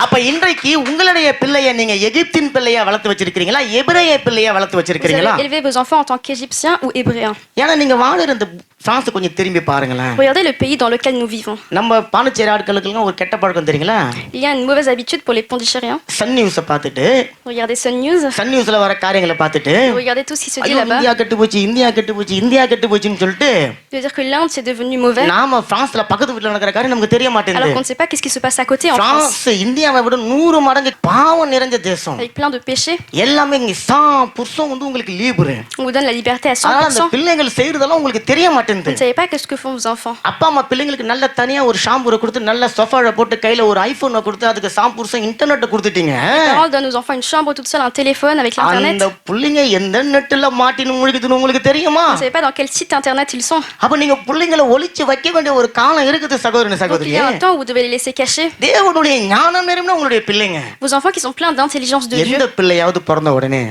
அப்ப இன்றைக்கு உங்களுடைய பிள்ளைய நீங்க எகிப்தின் பிள்ளையா வளர்த்து வச்சிருக்கீங்களா, எபிரேய பிள்ளையா வளர்த்து Vous வச்சிருக்கீங்களா? avez élevé vos enfants en tant qu'égyptiens ou hébréens. ஏன்னா நீங்க வாழுற இந்த பிரான்ஸ் கொஞ்சம் திரும்பி பாருங்களேன். Regardez le pays dans lequel nous vivons. நம்ம பாண்டிச்சேரி ஆட்களுக்கு ஒரு கெட்ட பழக்கம் தெரியுங்களா? Il y a une mauvaise habitude pour les Pondichéréens. Sun நியூஸை பார்த்துட்டு, Regardez Sun News. சன் நியூஸ்ல வர காரியங்களை பார்த்துட்டு Regardez tout ce qui se dit ஐயோ là-bas. இந்தியா கெட்டு போச்சு, இந்தியா கெட்டு போச்சு, இந்தியா கெட்டு போச்சுன்னு சொல்லிட்டு De dire que l'Inde c'est devenu mauvais, நாம பிரான்ஸ்ல பக்கத்து வீட்டுல நடக்கிற காரியம் நமக்கு தெரிய alors மாட்டேங்குது. qu'on ne sait pas qu'est-ce qui se passe à côté en France, France இந்தியாவை விட 100 மடங்கு பாவம் நிறைஞ்ச தேசம். avec plein de péchés. எல்லாமே இங்க 100% வந்து உங்களுக்கு Lieber. On vous donne la liberté à அதனால அந்த 100%. பிள்ளைகள் செய்யறதெல்லாம் உங்களுக்கு தெரிய Vous ne மாட்டேங்குது. savez pas qu'est-ce que font vos enfants. அப்பா அம்மா பிள்ளைங்களுக்கு நல்ல தனியா ஒரு ஷாம்பூரை கொடுத்து நல்ல சொஃபாவை போட்டு கையில ஒரு ஐபோனை கொடுத்து அதுக்கு ஷாம்பூர்ஸும் இன்டர்நெட்டை கொடுத்துட்டீங்க. Les parents donnent aux enfants une chambre toute seule, un téléphone avec l'internet. அந்த பிள்ளைங்க எந்த நெட்ல மாட்டின்னு முழுக்குதுன்னு உங்களுக்கு தெரியுமா? Vous ne savez pas dans quel site internet ils sont. அப்ப நீங்க பிள்ளைங்களை ஒளிச்சு வைக்க வேண்டிய ஒரு காலம் இருக்குது சகோதரன் Donc il y சகோதரியே. a un temps où vous devez les laisser cachés. தேவனுடைய ஞானம் நிறைந்த உங்களுடைய பிள்ளைங்க. Vos enfants qui sont pleins d'intelligence de Dieu. எந்த பிள்ளையாவது பிறந்த உடனே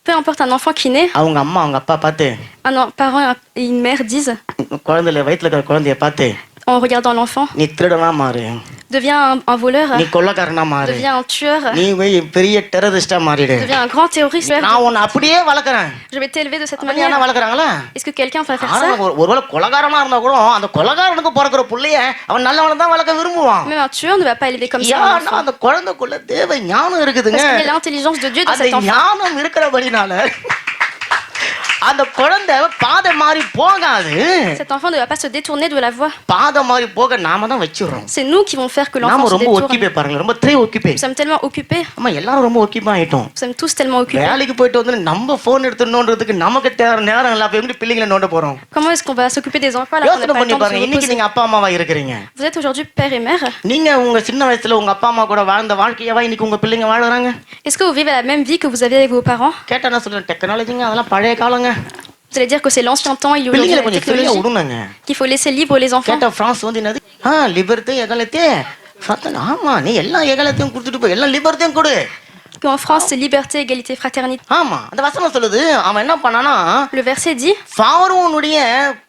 Peu importe un enfant qui naît, அவங்க அம்மா அவங்க அப்பா பார்த்து un parent et une mère disent, குழந்தையில வயித்துல இருக்கிற குழந்தைய பார்த்து en regardant l'enfant, நீ திருடனா மாறு, deviens un voleur, நீ கொள்ளக்காரனா மாறு, deviens un tueur, நீ போய் பெரிய டெரரிஸ்டா மாறிடு, deviens un grand terroriste. நான் உன்னை அப்படியே வளர்க்குறேன். Je vais t'élever de cette அப்படியே manière. வளர்க்குறாங்களா? Est-ce que quelqu'un va faire ஆனா ça? ஒருவேளை கொலகாரமா இருந்தா கூட அந்த கொலகாரனுக்கு பிறக்கிற புள்ளைய அவன் நல்லவனை தான் வளர்க்க விரும்புவான். Même un tueur ne va pas élever comme ça un ஏன்னா enfant. அந்த குழந்தைக்குள்ள தேவ ஞானம் இருக்குதுங்க. Parce qu'il y a l'intelligence de Dieu dans அந்த cet enfant. ஞானம் இருக்கிறபடினால அந்த குழந்தை பாதை மாறி போகாது. Cet enfant ne va pas se détourner de la voie. பாதை மாறி போக நாம தான் வச்சிரோம். C'est nous qui vont faire que l'enfant நாம se ரொம்ப détourne. ஒக்கிப்பே பாருங்க, ரொம்ப த்ரே ஒக்கிப்பே. Nous sommes tellement occupés. ஆமா எல்லாரும் ரொம்ப ஒக்கிப்பா ஆயிட்டோம். Nous sommes tous tellement occupés. வேலைக்கு போயிட்டு வந்து நம்ம போன் எடுத்து நோண்டுறதுக்கு நமக்கு நேரம் இல்ல. அப்ப எப்படி பிள்ளைங்களை நோண்ட போறோம்? Comment est-ce qu'on va s'occuper des enfants alors qu'on n'a யோசனை pas le பண்ணி temps de பாருங்க. se இன்னைக்கு reposer? நீங்க அப்பா அம்மாவா இருக்கிறீங்க. Vous êtes aujourd'hui père et mère. நீங்க உங்க சின்ன வயசுல உங்க அப்பா அம்மா கூட வாழ்ந்த வாழ்க்கையவா இன்னைக்கு உங்க பிள்ளைங்க வாழுறாங்க? Est-ce que vous vivez la même vie que vous aviez avec vos parents? கேட்டா நான் சொல்றேன் டெக்னாலஜிங்க அதெல்லாம் பழைய காலங்க. Vous allez dire que c'est l'ancien temps, il y a aujourd'hui பிள்ளைங்களை la கொஞ்சம் ஃப்ரீயா technologie, விடுங்க. qu'il faut laisser libre les enfants. கேட்டா பிரான்ஸ் வந்து என்னது லிபர்ட்டி எகலத்தே சத்தம். ஆமா நீ எல்லா எகலத்தையும் கொடுத்துட்டு போய் எல்லா லிபர்ட்டியும் கொடு. Qu'en France, c'est liberté, égalité, fraternité. ஆமா அந்த வசனம் சொல்லுது. அவன் என்ன பண்ணானா Le verset dit, ஃபாரோனுடைய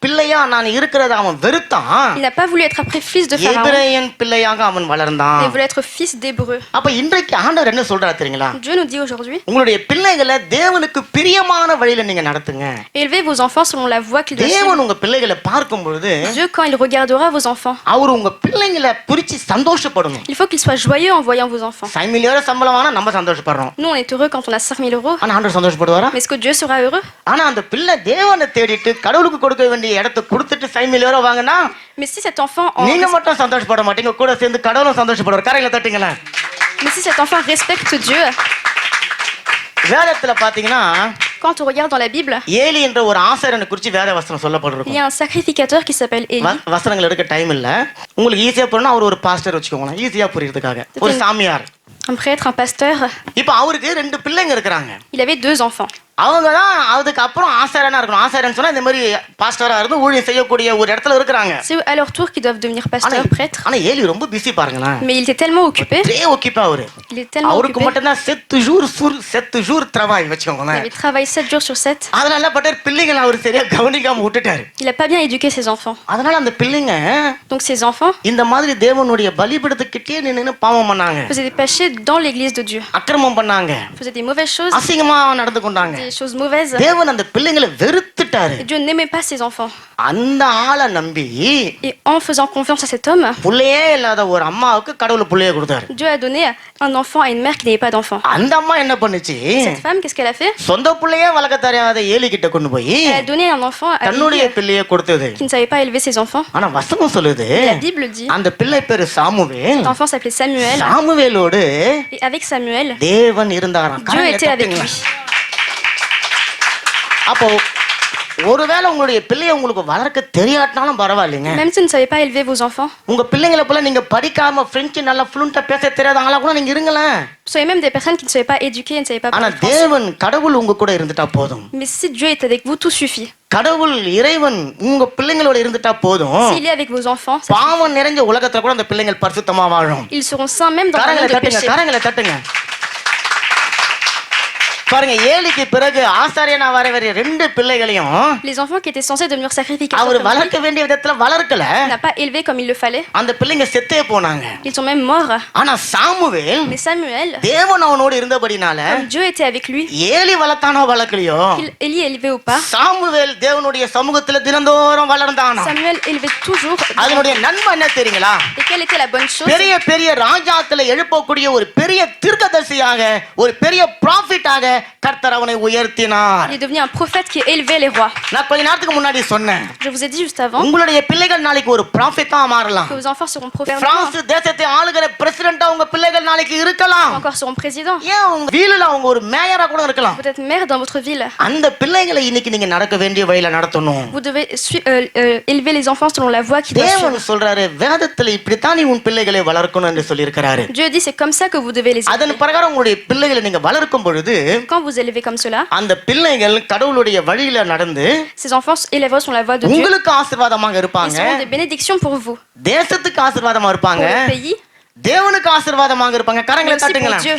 பிள்ளையா நான் இருக்கிறத அவன் வெறுத்தான். il n'a pas voulu être après fils de Pharaon, எபிரேயன் பிள்ளையாக அவன் வளர்ந்தான். mais voulait être fils d'Hébreu. அப்ப இன்றைக்கு ஆண்டவர் என்ன சொல்றாரு தெரியுங்களா? Dieu nous dit aujourd'hui, உங்களுடைய பிள்ளைகளை தேவனுக்கு பிரியமான வழியில நீங்க நடத்துங்க. élevez vos enfants selon la voie qu'il doit suivre. தேவன் உங்க பிள்ளைகளை பார்க்கும் பொழுது Dieu, quand il regardera vos enfants, அவர் உங்க பிள்ளைங்களை குறிச்சு சந்தோஷப்படணும். il faut qu'il soit joyeux en voyant vos enfants. 5 million சம்பளம் வாங்கினா நம்ம சந்தோஷப்படுறோம். Nous, on est heureux quand on a 5 000 euros, ஆனா ஆண்டவர் சந்தோஷப்படுவாரா? mais est-ce que Dieu sera heureux? ஆனா அந்த பிள்ளை தேவனை தேடிட்டு கடவுளுக்கு கொடுக்க வேண்டிய இடத்தை கொடுத்துட்டு 5 மில்லியன் வாங்கினா Mais si cet enfant, நீங்க மட்டும் சந்தோஷப்பட மாட்டீங்க, கூட சேர்ந்து கடவுளும் சந்தோஷப்படுவார். கரையில தட்டுங்களேன். mais si cet enfant respecte Dieu, வேதத்துல பாத்தீங்கன்னா quand on regarde dans la Bible, Eli என்ற ஒரு ஆசாரியனை குறித்து வேத வசனம் il சொல்லப்பட்டிருக்கும். y a un sacrificateur qui s'appelle Élie. வசனங்கள் எடுக்க டைம் இல்ல. உங்களுக்கு ஈஸியா புரியணும், அவர் ஒரு பாஸ்டர் வச்சுக்கோங்களேன், ஈஸியா புரியறதுக்காக. ஒரு சாமியார். Un prêtre, un pasteur. இப்போ அவருக்கு 2 பிள்ளைங்க இருக்காங்க. Il avait 2 enfants. அவங்க தான் அதுக்கு அப்புறம் ஆசாரியனா இருக்கணும். ஆசாரியன் சொன்னா இந்த மாதிரி பாஸ்டரா இருந்து ஊழியம் செய்யக்கூடிய ஒரு இடத்துல இருக்காங்க. C'est à leur tour qu'ils doivent devenir pasteurs, prêtres. ஆனா ஏலி ரொம்ப பிஸி பாருங்களேன். Mais il était tellement occupé, ஒரே ஒக்கிப்பா அவரு. Il est tellement அவருக்கு occupé. மட்டும்தான் செத்து ஜூர் சுர் செத்து ஜூர் த்ரவாய் Il வச்சுக்கோங்களேன். avait travaillé 7 jours sur 7. அதனால என்ன பண்ணாரு, பிள்ளைங்களை அவர் சரியா கவனிக்காம விட்டுட்டாரு. Il n'a pas bien éduqué ses enfants. அதனால அந்த பிள்ளைங்க Donc ses enfants இந்த மாதிரி தேவனுடைய பலிபீடத்துக்கிட்டே நின்னு பாவம் பண்ணாங்க, faisaient des péchés dans l'église de Dieu. அக்கிரமம் பண்ணாங்க, Faisaient des mauvaises choses, அசிங்கமா நடந்து கொண்டாங்க. des choses mauvaises. தேவன் அந்த பிள்ளைங்களை வெறுத்துட்டாரு. Et Dieu n'aimait pas ses enfants. அந்த ஆளை நம்பி Et en faisant confiance à cet homme, புள்ளையே இல்லாத ஒரு அம்மாவுக்கு கடவுள் புள்ளைய கொடுத்தாரு. Dieu a donné un enfant à une mère qui n'avait pas d'enfant. அந்த அம்மா என்ன பண்ணுச்சு, Cette femme, qu'est-ce qu'elle a fait? சொந்த புள்ளையே வளர்க்க தெரியாத ஏலி கிட்ட கொண்டு போய் Elle a donné un enfant à தன்னுடைய Élie பிள்ளைய கொடுத்தது. qui ne savait pas élever ses enfants. ஆனா வசனம் சொல்லுது, Et la Bible dit, அந்த பிள்ளை பேரு Samuel. cet enfant s'appelait Samuel. சாமுவேலோடு Et avec Samuel, தேவன் இருந்தாராம். Dieu était avec கரங்களை lui. அப்போ ஒருவேளை உங்களுடைய பிள்ளைய உங்களுக்கு வளர்க்க தெரியாட்டினாலும் பரவாயில்லைங்க. Même si vous ne savez pas élever vos enfants, உங்க பிள்ளைங்களை போல நீங்க படிக்காம பிரெஞ்சு நல்லா ஃப்ளூண்டா பேச தெரியாத ஆளா கூட நீங்க இருங்களேன். vous savez même des personnes qui ne savaient pas éduquer et ne savaient pas ஆனா parler français. தேவன் கடவுள் உங்க கூட இருந்துட்டா போதும். Mais si Dieu est avec vous, tout suffit. கடவுள் இறைவன் உங்க பிள்ளைங்களோட இருந்துட்டா போதும். S'il est avec vos enfants, ça suffit. பாவம் நிறைஞ்ச உலகத்துல கூட அந்த பிள்ளைங்கள் பரிசுத்தமா வாழும். Ils seront saints même dans un கரங்களை monde de தட்டுங்க, péché. கரங்களை தட்டுங்க. பாருங்க, ஏலிக்கு பிறகு ஆசாரியனா வரவேற 2 பிள்ளைகளையும் Les enfants qui étaient censés devenir sacrificateurs அவர் comme வளர்க்க வேண்டிய விதத்துல வளர்க்கல. lui, il n'a pas élevé comme il le fallait. அந்த பிள்ளைங்க செத்தே போனாங்க. Ils sont même morts. ஆனா சாமுவேல் Mais Samuel, தேவன் அவனோடு இருந்தபடினால comme Dieu était avec lui, Eli வளர்த்தானோ வளர்க்கலையோ, Élie élevé ou pas, Samuel தேவனுடைய சமூகத்துல தினந்தோறும் வளர்ந்தானா. Samuel élevait toujours. அதனுடைய நன்மை என்ன தெரியுங்களா, Et quelle était la bonne chose? பெரிய பெரிய ராஜாக்களை எழுப்பக்கூடிய ஒரு பெரிய தீர்க்கதரிசியாக, ஒரு பெரிய ப்ராஃபிட்டாக கர்த்தர் அவனை உயர்த்தினார். Il est devenu un prophète qui élevait les rois. நான் கொஞ்ச நேரத்துக்கு முன்னாடி சொன்னேன், Je vous ai dit juste avant உங்களுடைய பிள்ளைகள் நாளைக்கு ஒரு ப்ராஃபிட்டா மாறலாம். que vos enfants seront prophètes. France தேசத்தை ஆளுகிற பிரசிடென்ட்டா உங்க பிள்ளைகள் நாளைக்கு இருக்கலாம். Encore seront présidents. ஏன் உங்க வீட்டுல அவங்க ஒரு மேயரா கூட இருக்கலாம். Peut-être maire dans votre ville. அந்த பிள்ளைகளை இன்னைக்கு நீங்க நடக்க வேண்டிய வழியில நடத்தணும். Vous devez élever les enfants selon la voie qui doit தேவன் suivre. சொல்றாரு, வேதத்துல இப்படித்தான் நீ உன் பிள்ளைகளை வளர்க்கணும் என்று சொல்லி இருக்கிறாரு. Dieu dit c'est comme ça que vous devez les அதன் élever. பிரகாரம் உங்களுடைய பிள்ளைகளை நீங்க வளர்க்கும் பொழுது Quand vous élevez comme cela, அந்த பிள்ளைகள் கடவுளுடைய வழியில நடந்து ces enfants élèveront sur la voie de Dieu. உங்களுக்கு ஆசீர்வாதமாக Ils இருப்பாங்க, seront des bénédictions pour vous, தேசத்துக்கு ஆசீர்வாதமா pour இருப்பாங்க, le pays, தேவனுக்கு ஆசீர்வாதமாக இருப்பாங்க. mais கரங்களை aussi pour தட்டுங்களேன். Dieu.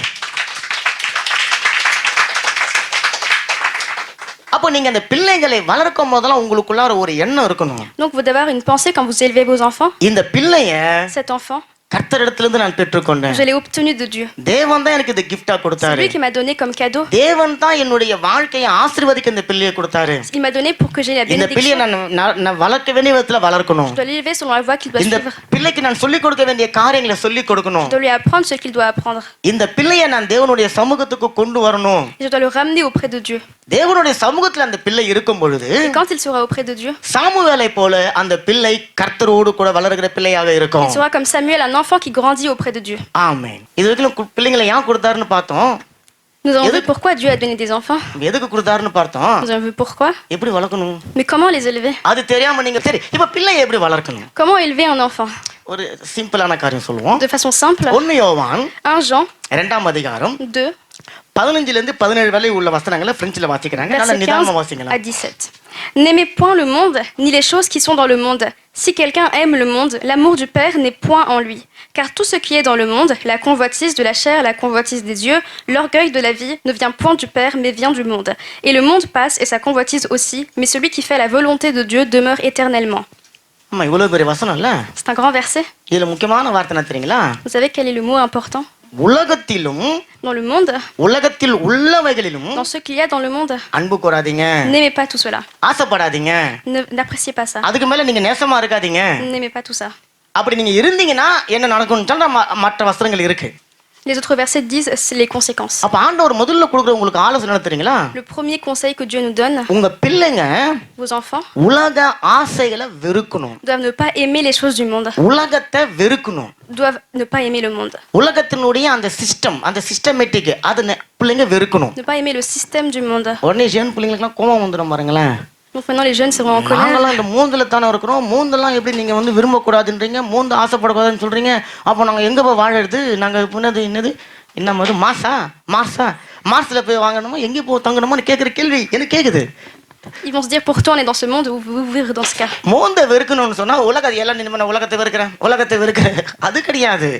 அப்போ நீங்க அந்த பிள்ளைகளை வளர்க்கும் போதெல்லாம் உங்களுக்குள்ளார ஒரு எண்ணம் இருக்கணும். Donc vous devez avoir une pensée quand vous élevez vos enfants. இந்த பிள்ளைய Cet enfant, கர்த்தரிடத்திலிருந்து நான் பெற்றுக்கொண்டேன். je l'ai obtenu de Dieu. தேவன் தான் எனக்கு இது கிஃப்டா C'est கொடுத்தாரு. lui qui m'a donné comme cadeau. தேவன் தான் என்னுடைய வாழ்க்கையை ஆசீர்வதிக்க இந்த பிள்ளையை கொடுத்தாரு. Il m'a donné pour que j'ai la இந்த பிள்ளையை bénédiction. நான் வளர்க்க வேண்டிய விதத்துல வளர்க்கணும். Je dois l'élever selon la voie qu'il doit இந்த suivre. பிள்ளைக்கு நான் சொல்லிக் கொடுக்க வேண்டிய காரியங்களை சொல்லிக் கொடுக்கணும். Je dois lui apprendre ce qu'il doit apprendre. இந்த பிள்ளையை நான் தேவனுடைய சமூகத்துக்கு கொண்டு வரணும். Et je dois le ramener auprès de Dieu. தேவனுடைய சமூகத்துல அந்த பிள்ளை இருக்கும் பொழுது Et quand il sera auprès de Dieu, சாமுவேலை போல அந்த பிள்ளை கர்த்தரோடு கூட வளர்கிற பிள்ளையாக இருக்கும். il sera comme Samuel, un enfant qui grandit auprès de Dieu. ஆமென். இது வரைக்கும் பிள்ளைங்களை ஏன் கொடுத்தாருன்னு பார்த்தோம். Nous avons vu pourquoi Dieu a donné des enfants. எதுக்கு கொடுத்தாருன்னு பார்த்தோம். Nous avons vu pourquoi. எப்படி வளர்க்கணும் Mais comment les élever? அது தெரியாம நீங்க சரி இப்ப பிள்ளையை எப்படி வளர்க்கணும், Comment élever un enfant? ஒரு சிம்பிளான காரியம் சொல்லுவோம். De façon simple. 1 யோவான் 1 Jean 2ஆம் அதிகாரம் 2, 15 இருந்து 17 வரை உள்ள வசனங்களை பிரெஞ்சில வாசிக்கிறாங்க. நல்லா versets நிதானமா 15 à வாசிங்களா. 17. N'aimez point le monde, ni les choses qui sont dans le monde. Si quelqu'un aime le monde, l'amour du Père n'est point en lui. Car tout ce qui est dans le monde, la convoitise de la chair, la convoitise des yeux, l'orgueil de la vie, ne vient point du Père, mais vient du monde. Et le monde passe et sa convoitise aussi, mais celui qui fait la volonté de Dieu demeure éternellement. ஆமா, இவ்வளவு பெரிய வசனம் இல்ல. C'est un grand verset. இதுல முக்கியமான வார்த்தை என்ன தெரியுங்களா, Vous savez quel est le mot important? உலகத்திலும் Dans le monde, உலகத்தில் உள்ளவைகளிலும் dans ce qu'il y a dans le monde, அன்பு கூறாதீங்க, n'aimez pas tout cela. ஆசைப்படாதீங்க, N'appréciez pas ça. அதுக்கு மேல நீங்க நேசமா இருக்காதீங்க. N'aimez pas tout ça. அப்படி நீங்க இருந்தீங்கன்னா என்ன நடக்கும்னு சொன்னா மற்ற வசனங்கள் இருக்கு. Les autres versets disent c'est les conséquences. அப்ப ஆண்டவர் முதல்ல கொடுக்குற உங்களுக்கு ஆலோசனை என்ன தெரியுங்களா, Le premier conseil que Dieu nous donne, உங்க பிள்ளைங்க vos enfants உலக ஆசைகளை வெறுக்கணும், doivent ne pas aimer les choses du monde, உலகத்தை வெறுக்கணும். doivent ne pas aimer le monde, உலகத்தினுடைய அந்த சிஸ்டம், அந்த சிஸ்டமேட்டிக் அதை பிள்ளைங்க வெறுக்கணும். ne pas aimer le système du monde. உடனே ஜேன் பிள்ளைங்களுக்குலாம் கோபம் வந்துடும் பாருங்களேன். Donc maintenant les jeunes seront en colère. நாங்களாம் இந்த மூந்துல தானே இருக்கிறோம், மூந்தெல்லாம் எப்படி நீங்க வந்து விரும்பக்கூடாதுன்றீங்க, மூந்து ஆசைப்படக்கூடாதுன்னு சொல்றீங்க, அப்போ நாங்க எங்க போய் வாழறது, நாங்க என்னது என்ன மாதிரி மார்ஸ்ல போய் வாங்கணுமா, எங்கே போய் தங்கணுமான்னு கேட்குற கேள்வி எனக்கு கேக்குது. Ils vont se dire pourtant on est dans ce monde, vous vivre dans ce cas. மூந்த வெறுக்கணும்னு சொன்னா உலகத்தை எல்லாம் உலகத்தை வெறுக்கிறேன் அது கிடையாது.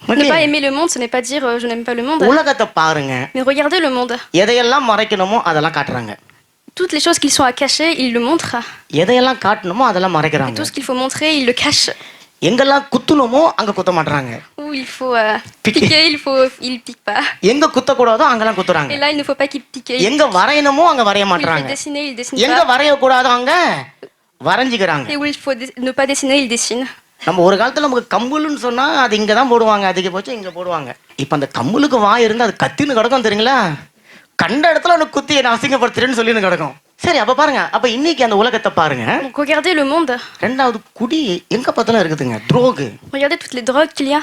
Ne pas aimer le monde, ce n'est pas dire je n'aime pas le monde, உலகத்தை பாருங்க, mais regardez le monde. எதையெல்லாம் மறைக்கணுமோ அதெல்லாம் காட்டுறாங்க, Toutes les choses qu'ils sont à cacher, ils le montrent. எதையெல்லாம் காட்டணுமோ அதெல்லாம் Et மறைக்கிறாங்க, tout ce qu'il faut montrer, ils le cachent. எங்கெல்லாம் குத்தணுமோ அங்க குத்த மாட்டாங்க, Où il faut Piquer. piquer, il pique pas. எங்க குத்தக்கூடாதோ அங்கெல்லாம் குத்துறாங்க, Et là, il ne faut pas qu'il pique. எங்க வரையணுமோ அங்க வரைய Où il faut மாட்டாங்க, dessiner, il dessine எங்க pas. வரையக்கூடாதோ அங்க வரைஞ்சிக்கிறாங்க. Et où il faut ne pas dessiner, il dessine. நம்ம ஒரு காலத்துல நமக்கு கம்புலுன்னு சொன்னா அது இங்க தான் போடுவாங்க, அதிகபட்சம் இங்க போடுவாங்க. இப்ப அந்த கம்புலுக்கு வாய் இருந்தா அது கத்தின்னு கிடக்கும் தெரியுங்களா, கண்ட இடத்துல உனக்கு குத்தி என்ன அசிங்கப்படுத்துறேன்னு சொல்லின்னு கிடக்கும். சரி, அப்ப பாருங்க, அப்ப இன்னைக்கு அந்த உலகத்தை பாருங்க. Donc regardez le monde. ரெண்டாவது குடி எங்க பார்த்தாலும் இருக்குதுங்க, துரோகு. Regardez toutes les drogues qu'il y a.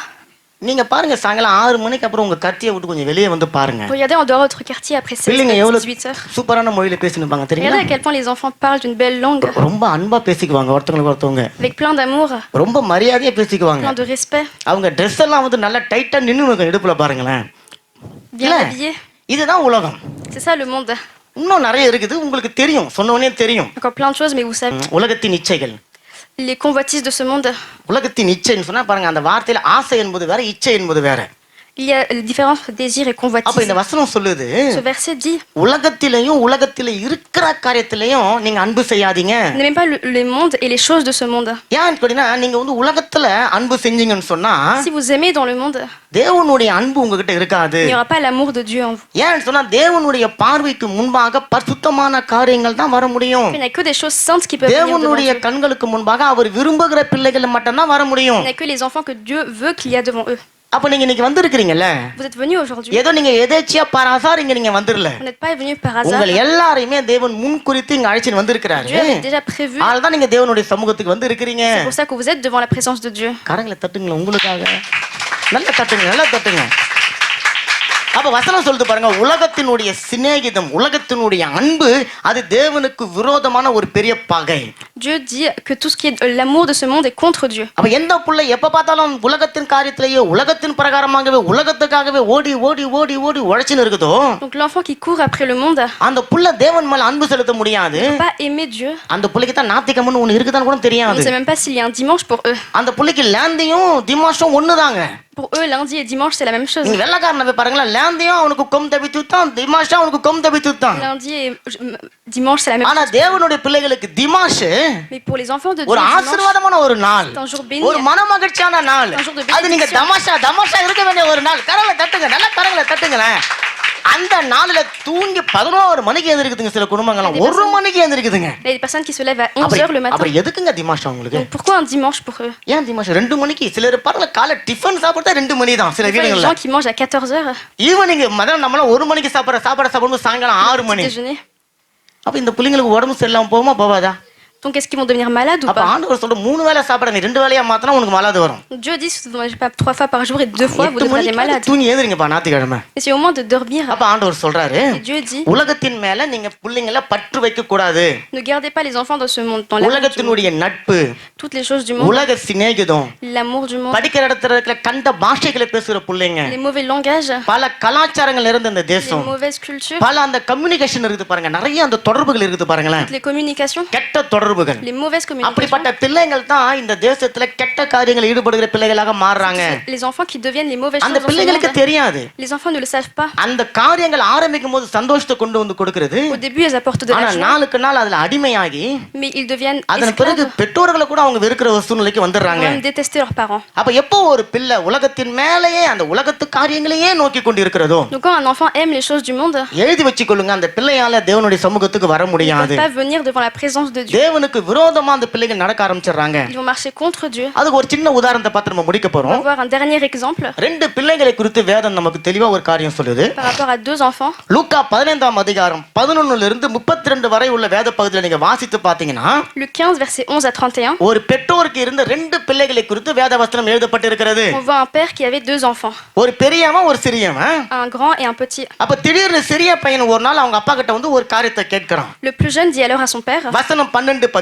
நீங்க பாருங்க, சாயங்காலம் 6 மணிக்கு அப்புறம் உங்க கத்தியை விட்டு கொஞ்சம் வெளியே வந்து பாருங்க. Regardez en dehors de votre quartier après 16 பிள்ளைங்க எவ்வளவு 18 heures. சூப்பரான மொழியில பேசினுப்பாங்க தெரியுங்களா, Regardez à quel point les enfants parlent d'une belle langue, ரொம்ப அன்பா பேசிக்குவாங்க ஒருத்தவங்களுக்கு ஒருத்தவங்க, avec plein d'amour, ரொம்ப மரியாதையா பேசிக்குவாங்க. plein de respect, அவங்க ட்ரெஸ் எல்லாம் வந்து நல்லா டைட்டா நின்னு இருக்கும் இடுப்புல பாருங்களேன். bien இல்ல, habillés. இதுதான் உலகம். C'est ça le monde. இன்னும் நிறைய இருக்குது, உங்களுக்கு தெரியும், சொன்னவனே தெரியும். Encore plein de choses, mais vous savez, உலகத்தின் இச்சைகள், les convoitises de ce monde. உலகத்தின் இச்சைன்னு சொன்னா பாருங்க, அந்த வார்த்தையில ஆசை என்பது வேற, இச்சை என்பது வேற. Il y a différents désirs et அப்ப convoitises. இந்த வசனம் சொல்லுது, Ce verset dit உலகத்திலையும் உலகத்தில இருக்கிற காரியத்திலையும் நீங்க அன்பு செய்யாதீங்க. n'aimez pas les mondes et les choses de ce monde. ஏன் அப்படின்னா, நீங்க வந்து உலகத்துல அன்பு செஞ்சீங்கன்னு சொன்னா Si vous aimez dans le monde, தேவனுடைய அன்பு உங்ககிட்ட இருக்காது. il n'y aura pas l'amour de Dieu en vous. ஏன்னு சொன்னா தேவனுடைய பார்வைக்கு முன்பாக பரிசுத்தமான காரியங்கள் தான் வர முடியும். Il n'y a que des choses saintes qui peuvent venir devant தேவனுடைய Dieu. கண்களுக்கு முன்பாக அவர் விரும்புகிற பிள்ளைகள் மட்டும்தான் வர முடியும். Il n'y a que les enfants que Dieu veut qu'il y a devant eux. அப்ப நீங்க இன்னைக்கு வந்திருக்கிறீங்கல்ல, Vous êtes venus aujourd'hui. ஏதோ நீங்க எதேச்சியா பராசார் இங்க வந்துடல, Vous n'êtes pas venus par hasard. உங்கள் எல்லாரையுமே தேவன் முன் குறித்து இங்க அழைச்சிட்டு வந்திருக்கிறாரு. Dieu avait déjà prévu. அதனால நீங்க தேவனுடைய சமூகத்துக்கு வந்து இருக்கிறீங்க. C'est pour ça que vous êtes devant la présence de Dieu. கரங்களை தட்டுங்களேன் உங்களுக்காக, நல்லா தட்டுங்க, நல்லா தட்டுங்க. அப்ப வசனம் சொல்லுது பாருங்க, உலகத்தினுடைய சிநேகிதம், உலகத்தினுடைய அன்பு அது தேவனுக்கு விரோதமான ஒரு பெரிய பகை. Dieu dit que tout ce qui est l'amour de ce monde est contre Dieu. அப்ப எந்த புள்ள எப்ப பார்த்தாலும் உலகத்தின் காரியத்திலேயே உலகத்தின் பிரகாரமாகவே உலகத்துக்காகவே ஓடி ஓடி ஓடி ஓடி உழைச்சுன்னு இருக்குதோ, Donc l'enfant qui court après le monde ne அந்த புள்ள தேவன் மேல அன்பு செலுத்த முடியாது. peut pas aimer Dieu. அந்த புள்ளைக்கு தான் நாத்திகம்னு ஒண்ணு இருக்குதான்னு கூட On ne தெரியாது. sait même pas s'il y a un dimanche pour eux. அந்த புள்ளைக்கு லேந்தியும் திமாஷும் ஒண்ணுதாங்க. Pour eux, lundi et dimanche, c'est la même chose. நீங்க வெள்ளக்காரனை போய் பாருங்களேன், லேந்தியும் அவனுக்கு கொம் தப்பி தூத்தான், திமாஷும் அவனுக்கு கொம் தப்பி தூத்தான். Lundi et dimanche, c'est la même ஆனா chose. தேவனுடைய பிள்ளைகளுக்கு திமாஷ் Mais pour les enfants de Dieu, ஒரு dimanche, ஆசீர்வாதமான ஒரு நாள், c'est un jour béni. ஒரு மன மகிழ்ச்சியான நாள். Un jour de அது நீங்க bénédiction. தமாஷா இருக்க வேண்டிய ஒரு நாள். கரங்களை தட்டுங்க, நல்ல கரங்களை தட்டுங்களேன். அந்த நாள்ல தூங்கி 11 மணிக்கு எழுந்திருக்குதுங்க சில குடும்பங்கள்லாம், 1 மணிக்கு எழுந்திருக்குதுங்க. Il y a des personnes qui se lèvent à 11 heures le matin. அப்புறம் எதுக்குங்க திமாஷ் உங்களுக்கு? Donc pourquoi un dimanche pour eux? ஏன் திமாஷ் 2 மணிக்கு? சிலர் பாருங்க காலை டிஃபன் சாப்பிட்டா 2 மணி தான் சில Des fois, il y a des வீடுகள்ல. gens qui mangent à 14 heures, evening மதியம் நம்மளாம் 1 மணிக்கு சாப்பிடும்போது சாயங்காலம் 6 மணி. déjeuner. அப்ப இந்த பிள்ளைங்களுக்கு உடம்பு சரியில்லாம போகுமா போவாதா? Donc est-ce qu'ils vont devenir malades ou அப்ப pas? ஆண்டவர் சொல்ற 3 வேளை சாப்பிட நீ 2 வேளையா மாத்தினா உனக்கு மலாது வரும். Dieu dit si vous ne mangez pas 3 fois par jour et 2 fois, vous 8 devenez மணிக்கு malade. தூங்கி எழுந்திருங்கப்பா ஞாயிற்றுக்கிழமை. Essayez au moins de dormir. அப்ப ஆண்டவர் சொல்றாரு, Et Dieu dit உலகத்தின் மேல நீங்க பிள்ளைங்கள பற்று வைக்க கூடாது. ne gardez pas les enfants dans ce monde, dans l'amour du monde. உலகத்தினுடைய நட்பு, Toutes les choses du monde, உலக சிநேகிதம், l'amour du monde, படிக்கிற இடத்துல இருக்கிற கண்ட பாஷைகளை பேசுற பிள்ளைங்க, les mauvais langages, பல கலாச்சாரங்கள் இருந்த இந்த les தேசம், mauvaises cultures, பல அந்த கம்யூனிகேஷன் இருக்குது பாருங்க, நிறைய அந்த தொடர்புகள் இருக்குது பாருங்களேன், toutes les communications, கெட்ட தொடர்புகள். les mauvaises communications. அப்படிப்பட்ட பிள்ளைகள் தான் இந்த தேசத்துல கெட்ட காரியங்கள் ஈடுபடுகிற பிள்ளைகளாக மாறுறாங்க. Les enfants qui deviennent les mauvaises அந்த choses dans ce பிள்ளைகளுக்கு monde, தெரியாது. les enfants ne le savent pas. அந்த காரியங்கள் ஆரம்பிக்கும் போது சந்தோஷத்தை கொண்டு வந்து கொடுக்கிறது, Au début, elles apportent de ஆனா la joie, நாளுக்கு நாள் அதுல அடிமையாகி mais ils deviennent அதன் பிறகு esclaves, பெற்றோர்களை கூட அவங்க வெறுக்கிற ஒரு சூழ்நிலைக்கு ils வந்துடுறாங்க. vont même détester leurs parents. அப்ப எப்போ ஒரு பிள்ளை உலகத்தின் மேலேயே அந்த உலகத்து காரியங்களையே நோக்கி கொண்டு இருக்கிறதோ, Donc quand un enfant aime les choses du monde, எழுதி வச்சுக்கொள்ளுங்க, அந்த பிள்ளையால தேவனுடைய சமூகத்துக்கு வர ils ne முடியாது. peuvent pas venir devant la présence de Dieu. தேவனுக்கு விரோதமா அந்த பிள்ளைகள் நடக்க ஆரம்பிச்சிடுறாங்க. Ils vont marcher contre Dieu. அதுக்கு ஒரு சின்ன உதாரணத்தை பார்த்து நம்ம முடிக்க On va போறோம். voir un dernier exemple 2 பிள்ளைகளை குறித்து வேதம் நமக்கு தெளிவா ஒரு காரியம் சொல்லுது. par rapport à 2 enfants. லூக்கா 15ஆம் அதிகாரம் 11 இருந்து 32 வரை உள்ள வேத பகுதியில நீங்க வாசித்து பாத்தீங்கன்னா, Luc 15, versets 11 à 31, ஒரு பெற்றோருக்கு இருந்த 2 பிள்ளைகளை குறித்து வேத வசனம் எழுதப்பட்டிருக்கிறது. on voit un père qui avait 2 enfants, ஒரு பெரியவன் ஒரு சிறியவன். un grand et un petit. அப்ப திடீர்னு சிறிய பையன் ஒரு நாள் அவங்க அப்பா கிட்ட வந்து ஒரு காரியத்தை கேட்கிறான். Le plus jeune dit alors à son père, வசனம் 12-13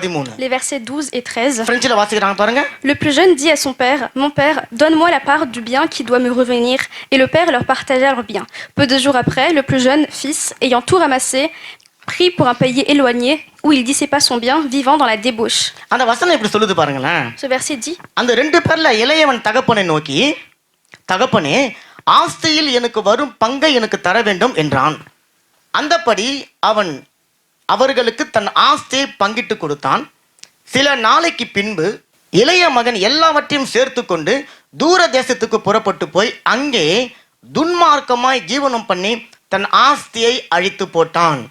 les versets 12 et 13, பிரெஞ்சில வாசிக்கிறாங்க பாருங்க. le plus jeune dit à son père, mon père, donne-moi la part du bien qui doit me revenir. Et le père leur partagea leur bien. Peu de jours après, le plus jeune fils, ayant tout ramassé, prit pour un pays éloigné où il dissipa son bien, vivant dans la débauche. அந்த வசனம் இப்படி சொல்லுது பாருங்களேன். Ce verset dit, அந்த 2 பேர்ல இளையவன் தகப்பனை நோக்கி, தகப்பனே, ஆஸ்தியில் எனக்கு வரும் பங்கை எனக்கு தர வேண்டும் என்றான். அந்தபடி அவன் அவர்களுக்கு தன் ஆஸ்தியை பங்கிட்டு கொடுத்தான். சில நாளைக்கு பின்பு இளைய மகன் எல்லாவற்றையும் சேர்த்து கொண்டு தூர தேசத்துக்கு புறப்பட்டு போய் அங்கே துன்மார்க்கமாய் ஜீவனம் பண்ணி தன் ஆஸ்தியை அழித்து போட்டான்.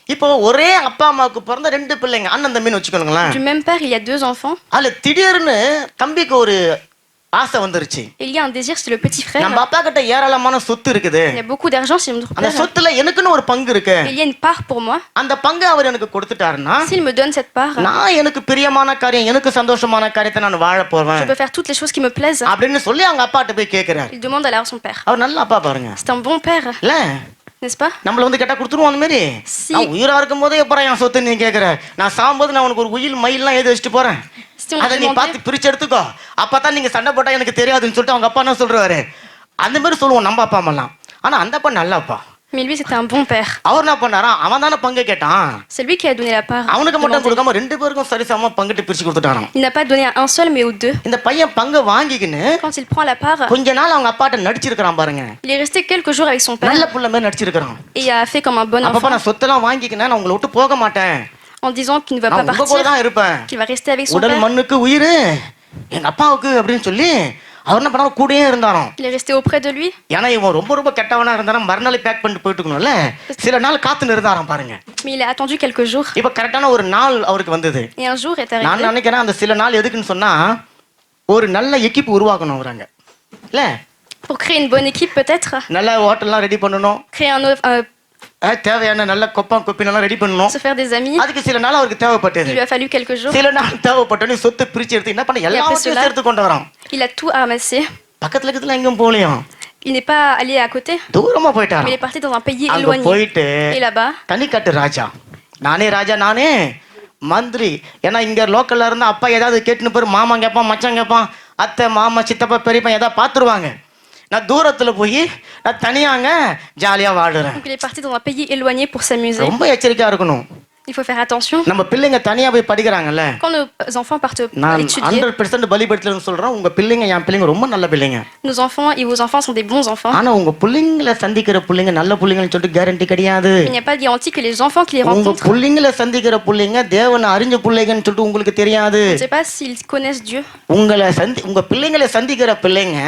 இப்போ ஒரே அப்பா அம்மாவுக்கு பிறந்த 2 பிள்ளைங்க, அண்ணன் தம்பின்னு வச்சுக்கோங்களேன். Du même père, il y a 2 enfants. அதுல திடீர்னு தம்பிக்கு ஒரு ஆசை வந்துருச்சு. Il y a un désir, c'est le petit frère. நம்ம அப்பா கிட்ட ஏராளமான சொத்து இருக்குது, Il y a beaucoup d'argent chez mon அந்த père. சொத்துல எனக்குன்னு ஒரு பங்கு இருக்கு. Il y a une part pour moi. அந்த பங்கை அவர் எனக்கு கொடுத்துட்டாருன்னா S'il me donne cette part, நான் எனக்கு பிரியமான காரியம், எனக்கு சந்தோஷமான காரியத்தை நான் வாழ je போவேன் peux faire toutes les choses qui me plaisent. அப்படின்னு சொல்லி அவங்க அப்பாட்ட போய் கேட்கிறார். Il demande alors à son père. அவர் நல்ல அப்பா பாருங்க, C'est un bon père, இல்ல n'est-ce pas? நம்மள வந்து கேட்டா கொடுத்துருவோம். அந்த மாதிரி Si- நான் உயிரா இருக்கும் போதே எப்பறம் என் சொத்து நீ கேட்கிற, நான் சாகும்போது நான் உனக்கு ஒரு உயில் மயில்லாம் எழுதி வச்சுட்டு போறேன், Si on அதை நீ demandait- பார்த்து பிரிச்சு எடுத்துக்கோ, அப்பதான் நீங்க சண்டை போட்டா எனக்கு தெரியாதுன்னு சொல்லிட்டு அவங்க அப்பா என்ன சொல்றாரு. அந்த மாதிரி சொல்லுவோம் நம்ம அப்பா அம்மாலாம். ஆனா அந்த அப்பா நல்ல அப்பா. Mais lui, c'était un bon père. அவர் என்ன பண்ணாரா, அவன் தானே பங்கு கேட்டான், C'est lui qui a donné la part. அவனுக்கு மட்டும் demandée. கொடுக்காம 2 பேருக்கும் சரிசமமா பங்கிட்டு பிரிச்சு கொடுத்துட்டானாம். Il n'a pas donné à un seul, mais aux 2. இந்த பையன் பங்கு வாங்கிக்கின்னு Quand il prend la part, கொஞ்ச நாள் அவங்க அப்பாட்ட நடிச்சிருக்கிறான் பாருங்க. il est resté quelques jours avec son père நல்ல புள்ள மாதிரி நடிச்சிருக்கிறான். et il a fait comme un bon அப்பப்ப enfant நான் சொத்தெல்லாம் வாங்கிக்கினேன், நான் உங்களை விட்டு போக மாட்டேன், en disant qu'il ne va pas நான் உங்க கூட partir, தான் இருப்பேன், qu'il va rester avec son உடல் père. மண்ணுக்கு உயிர் எங்க அப்பாவுக்கு அப்படின்னு சொல்லி அவர் என்ன பண்ணாலும் கூடயே இருந்தாராம். Il est resté auprès de lui. ஏன்னா இவன் ரொம்ப கெட்டவனா இருந்தாலும் மறுநாள் பேக் பண்ணிட்டு போயிட்டுக்கணும்ல, சில நாள் காத்துன்னு இருந்தாராம் பாருங்க. Mais il a attendu quelques jours. இப்ப கரெக்டான ஒரு நாள் அவருக்கு வந்தது. Et un jour est நான் arrivé. நினைக்கிறேன் அந்த சில நாள் எதுக்குன்னு சொன்னா ஒரு நல்ல எக்கிப் உருவாக்கணும் வராங்க இல்ல, Pour créer une bonne équipe, peut-être. நல்ல ஹோட்டல்லாம் ரெடி பண்ணணும், Créer தேவையான நல்ல கொப்பினெல்லாம் ரெடி பண்ணணும். se faire des amis. அதுக்கு சில நாள் அவருக்கு Il தேவைப்பட்டது. lui a fallu quelques jours. சில நாள் தேவைப்பட்டோன்னு சொத்து பிரிச்சு எடுத்து என்ன பண்ண எல்லாத்தையும் சேர்த்து கொண்டு வரோம். Il a tout ramassé. பக்கத்துல இருக்கிறதுல எங்கேயும் போகலையும், Il n'est pas allé à côté, தூரமா mais போயிட்டாராம். il est parti dans un pays அங்க éloigné. போயிட்டு Et là-bas, தனிக்காட்டு ராஜா, நானே ராஜா நானே மந்திரி. ஏன்னா இங்க லோக்கல்ல இருந்தா அப்பா ஏதாவது கேட்டுன்னு போய் மாமா கேட்பான், மச்சான் கேட்பான், அத்தை மாமா சித்தப்பா பெரியப்பா ஏதாவது பார்த்துருவாங்க. நான் தூரத்துல போய் நான் தனியாங்க ஜாலியா வாழுறேன். donc il est parti dans un pays éloigné pour s'amuser. ரொம்ப எச்சரிக்கையா இருக்கணும். Il faut faire attention. நம்ம பிள்ளைங்க தனியா போய் படிக்கிறாங்கல்ல, Quand nos enfants partent நான் étudier, 100% பலிபடுத்தலன்னு சொல்றேன். உங்க பிள்ளைங்க என் பிள்ளைங்க ரொம்ப நல்ல பிள்ளைங்க. nos enfants et vos enfants sont des bons enfants. ஆனா உங்க பிள்ளைங்களை சந்திக்கிற பிள்ளைங்க நல்ல பிள்ளைங்கன்னு சொல்லிட்டு கேரண்டி கிடையாது. Il n'y a pas de garantie que les enfants qui les உங்க rencontrent, பிள்ளைங்களை சந்திக்கிற பிள்ளைங்க தேவனை அறிஞ்ச பிள்ளைங்கன்னு சொல்லிட்டு உங்களுக்கு தெரியாது. on ne sait pas s'ils connaissent Dieu. உங்க பிள்ளைங்களை சந்திக்கிற பிள்ளைங்க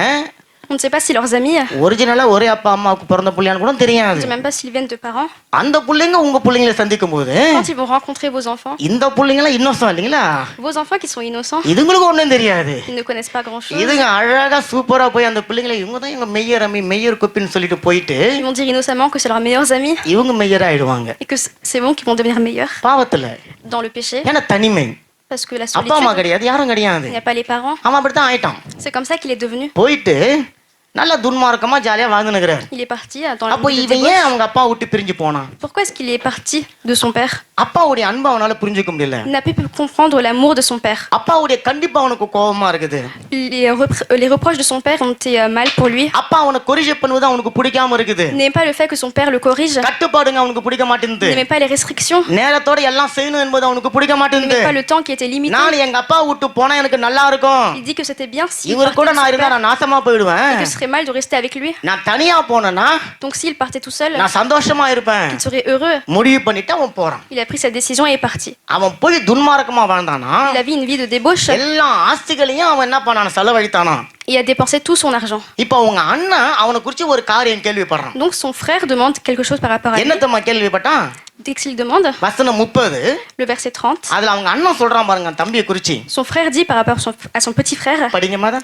On ne sait pas si leurs amis, ஒரிஜினலா ஒரே அப்பா அம்மாவுக்கு பிறந்த பிள்ளையான்னு கூட on ne தெரியாது. sait même pas s'ils viennent de parents. அந்த பிள்ளைங்க உங்க பிள்ளைங்களை சந்திக்கும் போது Quand ils vont rencontrer vos enfants, இந்த பிள்ளைங்களாம் இன்னோசம் இல்லைங்களா, vos enfants qui sont innocents, இதுங்களுக்கு ஒண்ணும் தெரியாது. ils ne connaissent pas grand-chose. இதுங்க அழகா சூப்பரா போய் அந்த பிள்ளைங்களை இவங்க தான் எங்க மெய்யர் அம்மி மெய்யர் கொப்பின்னு சொல்லிட்டு போயிட்டு Ils vont dire innocemment que c'est leurs meilleurs amis இவங்க மெய்யர் ஆயிடுவாங்க et que c'est bon qu'ils vont devenir meilleurs பாவத்துல. dans le péché ஏன்னா தனிமை, parce que la அப்பா அம்மா solitude, கிடையாது, யாரும் கிடையாது, il n'y a pas les parents. அவன் அப்படித்தான் ஆயிட்டான். C'est comme ça qu'il est devenu. போயிட்டு நல்ல துன்மார்க்கமா ஜாலியா வாழ்ந்துனுக்குறாரு. Il est parti dans la அப்போ route de இவன் ஏன் débauche. அவங்க அப்பா விட்டு பிரிஞ்சு போனான்? Pourquoi est-ce qu'il est parti de son père? அப்பாவுடைய அன்பை அவனால புரிஞ்சுக்க முடியல. Il n'a pas pu comprendre l'amour de son père. அப்பாவுடைய கண்டிப்பா அவனுக்கு கோபமா இருக்குது. Les reproches de son père ont été mal pour lui. அப்பா அவனை கொரிஜ் பண்ணுவது அவனுக்கு பிடிக்காம இருக்குது. Il n'aime pas le fait que son père le corrige. கட்டுப்பாடுங்க அவனுக்கு பிடிக்க Il மாட்டேங்குது. n'aimait pas les restrictions. நேரத்தோட எல்லாம் செய்யணும் என்பது அவனுக்கு பிடிக்க Il மாட்டேங்குது. n'aimait pas le temps qui était limité. நான் எங்க அப்பா விட்டு போனா எனக்கு நல்லா இருக்கும், Il dit que c'était bien si இவரு கூட நான் இருந்தா நான் நாசமா போயிடுவேன், et que ce serait mal de rester avec lui. நான் தனியா போனேன்னா Donc s'il partait tout seul, நான் சந்தோஷமா இருப்பேன் il serait heureux. முடிவு பண்ணிட்டு அவன் போறான். Il a pris sa décision et est parti. அவன் போய் துன்மார்க்கமா வாழ்ந்தானா, Il a vu une vie de débauche எல்லா ஆஸ்திகளையும் அவன் என்ன பண்ணான செலவழித்தானா. et a dépensé tout son argent. இப்போ உங்க அண்ணன் அவனை குறிச்சு ஒரு காரியம் கேள்விப்படுறான். Donc son frère demande quelque chose par rapport à lui. என்னத்தம்மா கேள்விப்பட்டான்? Dès qu'il demande, வசனம் 30 le verset 30, அதுல அவங்க அண்ணன் சொல்றான் பாருங்க தம்பியை குறிச்சு. son frère dit par rapport à son petit frère, படிங்க மாதா.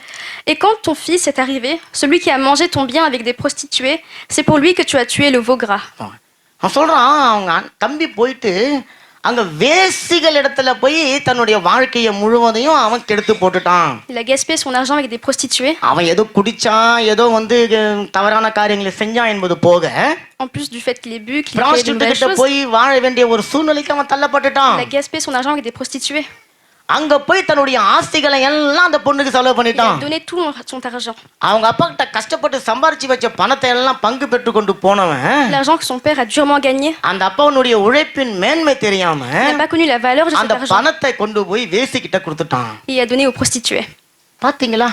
et quand ton fils est arrivé, celui qui a mangé ton bien avec des prostituées, c'est pour lui que tu as tué le veau gras. அவன் சொல்றான் அவங்க தம்பி போயிட்டு அங்க வேசிகள் இடத்துல போய் தன்னுடைய வாழ்க்கையை முழுவதையும் அவன் கெடுத்து போட்டுட்டான். Il a gaspillé son argent avec des prostituées. அவன் ஏதோ குடிச்சான், ஏதோ வந்து தவறான காரியங்களை செஞ்சான் என்பது போக En plus du fait qu'il ait bu, qu'il ait fait de prostitute nouvelles கிட்ட choses, போய் வாழ வேண்டிய ஒரு சூழ்நிலைக்கு அவன் தள்ளப்பட்டுட்டான். il a gaspillé son argent avec des prostituées. அங்க போய் தன்னுடைய ஆஸ்திகளை எல்லாம் அந்த பொண்ணுக்கு செலவு Il a பண்ணிட்டான். donné tout son argent. அவங்க அப்பா கிட்ட கஷ்டப்பட்டு சம்பாரிச்சு வச்ச பணத்தை எல்லாம் பங்கு பெற்று கொண்டு போனவன் L'argent que son père a durement gagné, அந்த அப்பாவுடைய உழைப்பின் மேன்மை தெரியாம il n'a pas connu la valeur de cet அந்த argent. பணத்தை கொண்டு போய் வேசிக்கிட்ட கொடுத்துட்டான். Il a donné aux prostituées. பாத்தீங்களா,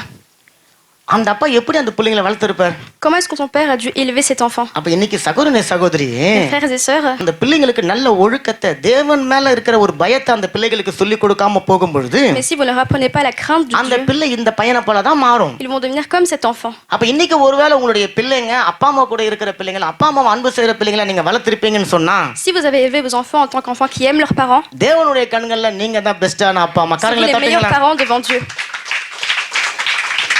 அந்த அப்பா எப்படி அந்த பிள்ளைங்களை வளர்த்திருப்பார்? Comment est-ce que ton père a dû élever cet enfant? அப்ப இன்னைக்கு சகோதரி Mes frères et sœurs, அந்த பிள்ளைங்களுக்கு நல்ல ஒழுக்கத்தை, தேவன் மேல இருக்கிற ஒரு பயத்தை அந்த பிள்ளைகளுக்கு சொல்லி கொடுக்காம போகும் பொழுது mais si vous ne leur apprenez pas la crainte de அந்த Dieu, பிள்ளை இந்த பையனை போல தான் மாறும். ils vont devenir comme cet enfant. அப்ப இன்னைக்கு ஒருவேளை உங்களுடைய பிள்ளைங்க அப்பா அம்மா கூட இருக்கிற பிள்ளைங்க, அப்பா அம்மா அன்பு செய்யற பிள்ளைங்களை நீங்க வளர்த்திருப்பீங்கன்னு சொன்னா, Si vous avez élevé vos enfants en tant qu'enfants qui aiment leurs parents, தேவனுடைய கண்கள்ல நீங்க தான் பெஸ்டான அப்பா அம்மா. c'est vous கரங்களை les meilleurs தட்டுங்களேன். parents devant Dieu.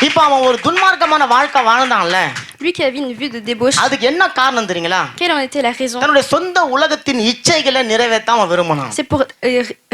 இப்ப அவன் ஒரு துன்மார்க்கமான வாழ்க்கை வாழ்ந்தான்ல, Lui qui avait une vue de débauche, அதுக்கு என்ன காரணம் தெரியுங்களா? quelle en était la raison? தன்னுடைய சொந்த உலகத்தின் இச்சைகளை நிறைவேற்ற அவன் விரும்பினான். C'est pour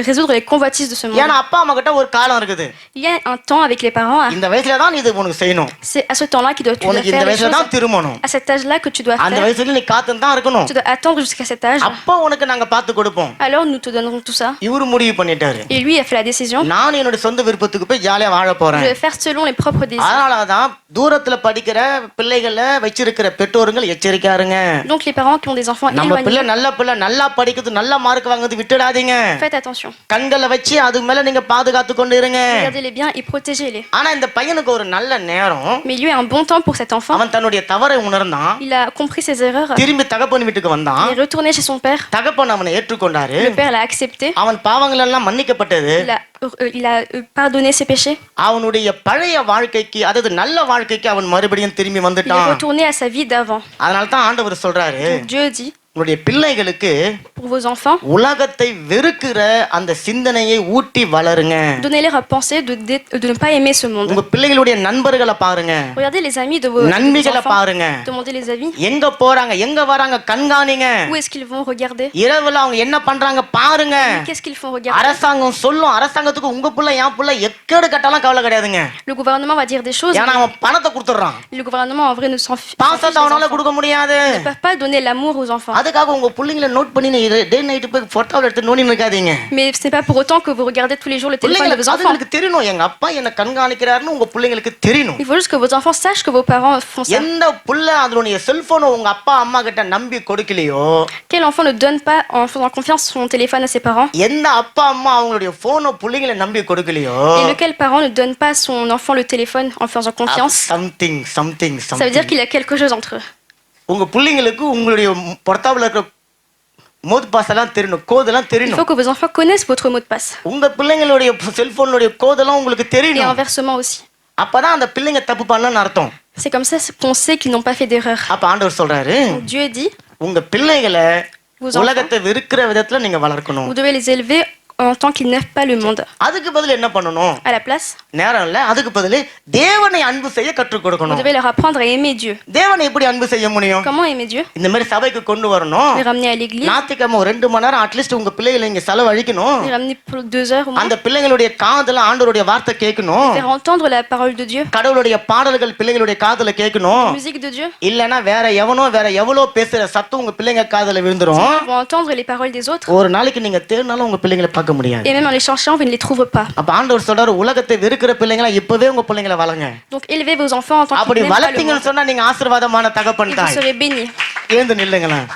résoudre les convoitises de ce monde. ஏன்னா அப்பா அம்மா கிட்ட ஒரு காலம் இருக்குது, Il y a un temps avec les parents, இந்த வயசுல தான் நீ இது உனக்கு செய்யணும், c'est à ce temps-là que tu dois உனக்கு இந்த faire les வயசுல தான் choses. திருமணம், À cet âge-là que tu dois அந்த faire. வயசுல நீ காத்துன்னு தான் இருக்கணும், Tu dois attendre jusqu'à cet âge. அப்போ உனக்கு நாங்க பார்த்து கொடுப்போம். Alors nous te donnerons tout ça. இவரு முடிவு பண்ணிட்டாரு, Et lui a fait la décision. நான் என்னோட சொந்த விருப்பத்துக்கு போய் ஜாலியா வாழ Je போறேன். vais faire selon les propres désirs. அதனாலதான் தூரத்துல படிக்கிற பிள்ளைகளை வச்சிருக்கிற பெற்றோர்கள் எச்சரிக்கையா இருங்க. Donc les parents qui ont des enfants நம்ம பிள்ளை éloignés, நல்ல பிள்ளை, நல்லா படிக்கிறது, நல்ல மார்க் வாங்குறது விட்டுடாதீங்க. faites attention. கண்களை வச்சு அது மேல நீங்க பாதுகாத்து கொண்டு இருங்க. Regardez-les bien et protégez-les. ஆனா இந்த பையனுக்கு ஒரு நல்ல நேரம், Mais lui a un bon temps pour cet enfant. அவன் தன்னுடைய தவறை உணர்ந்தான், Il a compris ses erreurs. திரும்பி தகப்பன் வீட்டுக்கு வந்தான். Il est retourné chez son père. தகப்பன் அவனை ஏற்றுக்கொண்டாரு, Le père l'a accepté. அவன் பாவங்கள் எல்லாம் மன்னிக்கப்பட்டது. Il a pardonné ses péchés. அவனுடைய பழைய வாழ்க்கைக்கு, அதாவது நல்ல வாழ்க்கைக்கு அவன் மறுபடியும் திரும்பி Il est வந்துட்டான். retourné à sa vie d'avant. அதனால தான் ஆண்டவர் சொல்றாரு, Dieu dit, உங்களுடைய பிள்ளைகளுக்கு pour vos enfants, உலகத்தை வெறுக்கிற அந்த சிந்தனையை ஊட்டி வளருங்க. donnez-leur à penser de ne pas aimer ce monde. உங்க பிள்ளைகளுடைய நண்பர்களை பாருங்க, Regardez les amis de vos நண்பிகளை enfants. பாருங்க, Demandez les avis. எங்க போறாங்க எங்க வராங்க கண்காணிங்க. Où est-ce qu'ils vont regarder? இரவுல அவங்க என்ன பண்றாங்க பாருங்க. Qu'est-ce qu'ils font regarder? அரசாங்கம் சொல்லும், அரசாங்கத்துக்கு உங்க புள்ள என் புள்ள எக்கேடு கட்டாலும் கவலை கிடையாதுங்க. Le gouvernement va dire des choses. ஏன்னா அவன் பணத்தை கொடுத்துறான், Le gouvernement en vrai ne s'en fiche. பாசத்தை அவனால கொடுக்க முடியாது. Ils ne peuvent pas donner l'amour aux enfants. அதுக்காக உங்க பிள்ளைங்களை நோட் பண்ணி டே நைட் போய் போட்டோல எடுத்து நோண்டி நிக்காதீங்க. Mais ce n'est pas pour autant que vous regardez tous les jours le téléphone de vos enfants. பிள்ளைங்களுக்கு தெரியணும், எங்க அப்பா என்ன கண்காணிக்கிறாருன்னு உங்க பிள்ளைங்களுக்கு தெரியணும். Il faut juste que vos enfants sachent que vos parents font ça. எந்த புள்ள அதனுடைய செல்போனை உங்க அப்பா அம்மா கிட்ட நம்பி கொடுக்கலையோ, Quel enfant ne donne pas en faisant confiance son téléphone à ses parents? எந்த அப்பா அம்மா அவங்களுடைய போனை பிள்ளைங்களை நம்பி கொடுக்கலையோ, Et lequel parent ne donne pas à son enfant le téléphone en faisant confiance? Something something Ça veut dire qu'il y a quelque chose entre eux. உங்க பிள்ளைங்களுக்கு உங்களுடைய பொர்த்தாவில் இருக்கிற மோட் பாஸ் எல்லாம் தெரியணும், கோதெல்லாம் Il தெரியணும். faut que vos enfants connaissent votre mot de passe. உங்க பிள்ளைங்களுடைய செல்போனுடைய கோதெல்லாம் உங்களுக்கு Et தெரியணும். inversement aussi. அப்பதான் அந்த பிள்ளைங்க தப்பு பண்ணலன்னு அர்த்தம். C'est comme ça qu'on sait qu'ils n'ont pas fait d'erreur. அப்ப ஆண்டவர் சொல்றாரு, Donc Dieu dit, உங்க பிள்ளைகளை vos enfants, உலகத்தை வெறுக்கிற விதத்துல நீங்க வளர்க்கணும். vous devez les élever en tant qu'ils n'aiment pas le monde. அதுக்கு பதில் என்ன பண்ணணும்? À la place, நேரம் இல்ல, அதுக்கு பதில் தேவனை அன்பு செய்ய கற்றுக் vous கொடுக்கணும். devez leur apprendre à aimer Dieu. தேவனை எப்படி அன்பு செய்ய முடியும்? Comment aimer Dieu? இந்த மாதிரி சபைக்கு கொண்டு வரணும். Les ramener à l'église, ஞாயிற்றுக்கிழமை ஒரு 2 மணி நேரம் அட்லீஸ்ட் உங்க பிள்ளைகளை இங்க செலவழிக்கணும். les ramener pour 2 heures au moins, அந்த பிள்ளைங்களுடைய காதுல ஆண்டவருடைய வார்த்தை கேட்கணும். faire entendre la parole de Dieu, கடவுளுடைய பாடல்கள் பிள்ளைங்களுடைய காதுல கேட்கணும். la musique de Dieu. இல்லனா வேற எவ்வளோ பேசுற சத்தம் உங்க பிள்ளைங்க காதுல விழுந்துரும். Ils vont entendre les paroles des autres. ஒரு நாளைக்கு நீங்க தேடினாலும் உங்க பிள்ளைங்களை பார்க்க முடியாது. Et même en les cherchant, vous ne les trouverez pas. அப்ப ஆண்டவர் சொல்றாரு, உலகத்தை வெறுக்கிற பிள்ளைங்களா இப்பவே உங்க பிள்ளைங்களை வளங்க. Donc élevez vos enfants en tant அப்படி qu'ils n'aiment pas le monde. வளர்த்தீங்கன்னு சொன்னா நீங்க ஆசீர்வாதமான தகப்பன் Et vous தாய். serez bénis. எழுந்து நில்லுங்களேன்.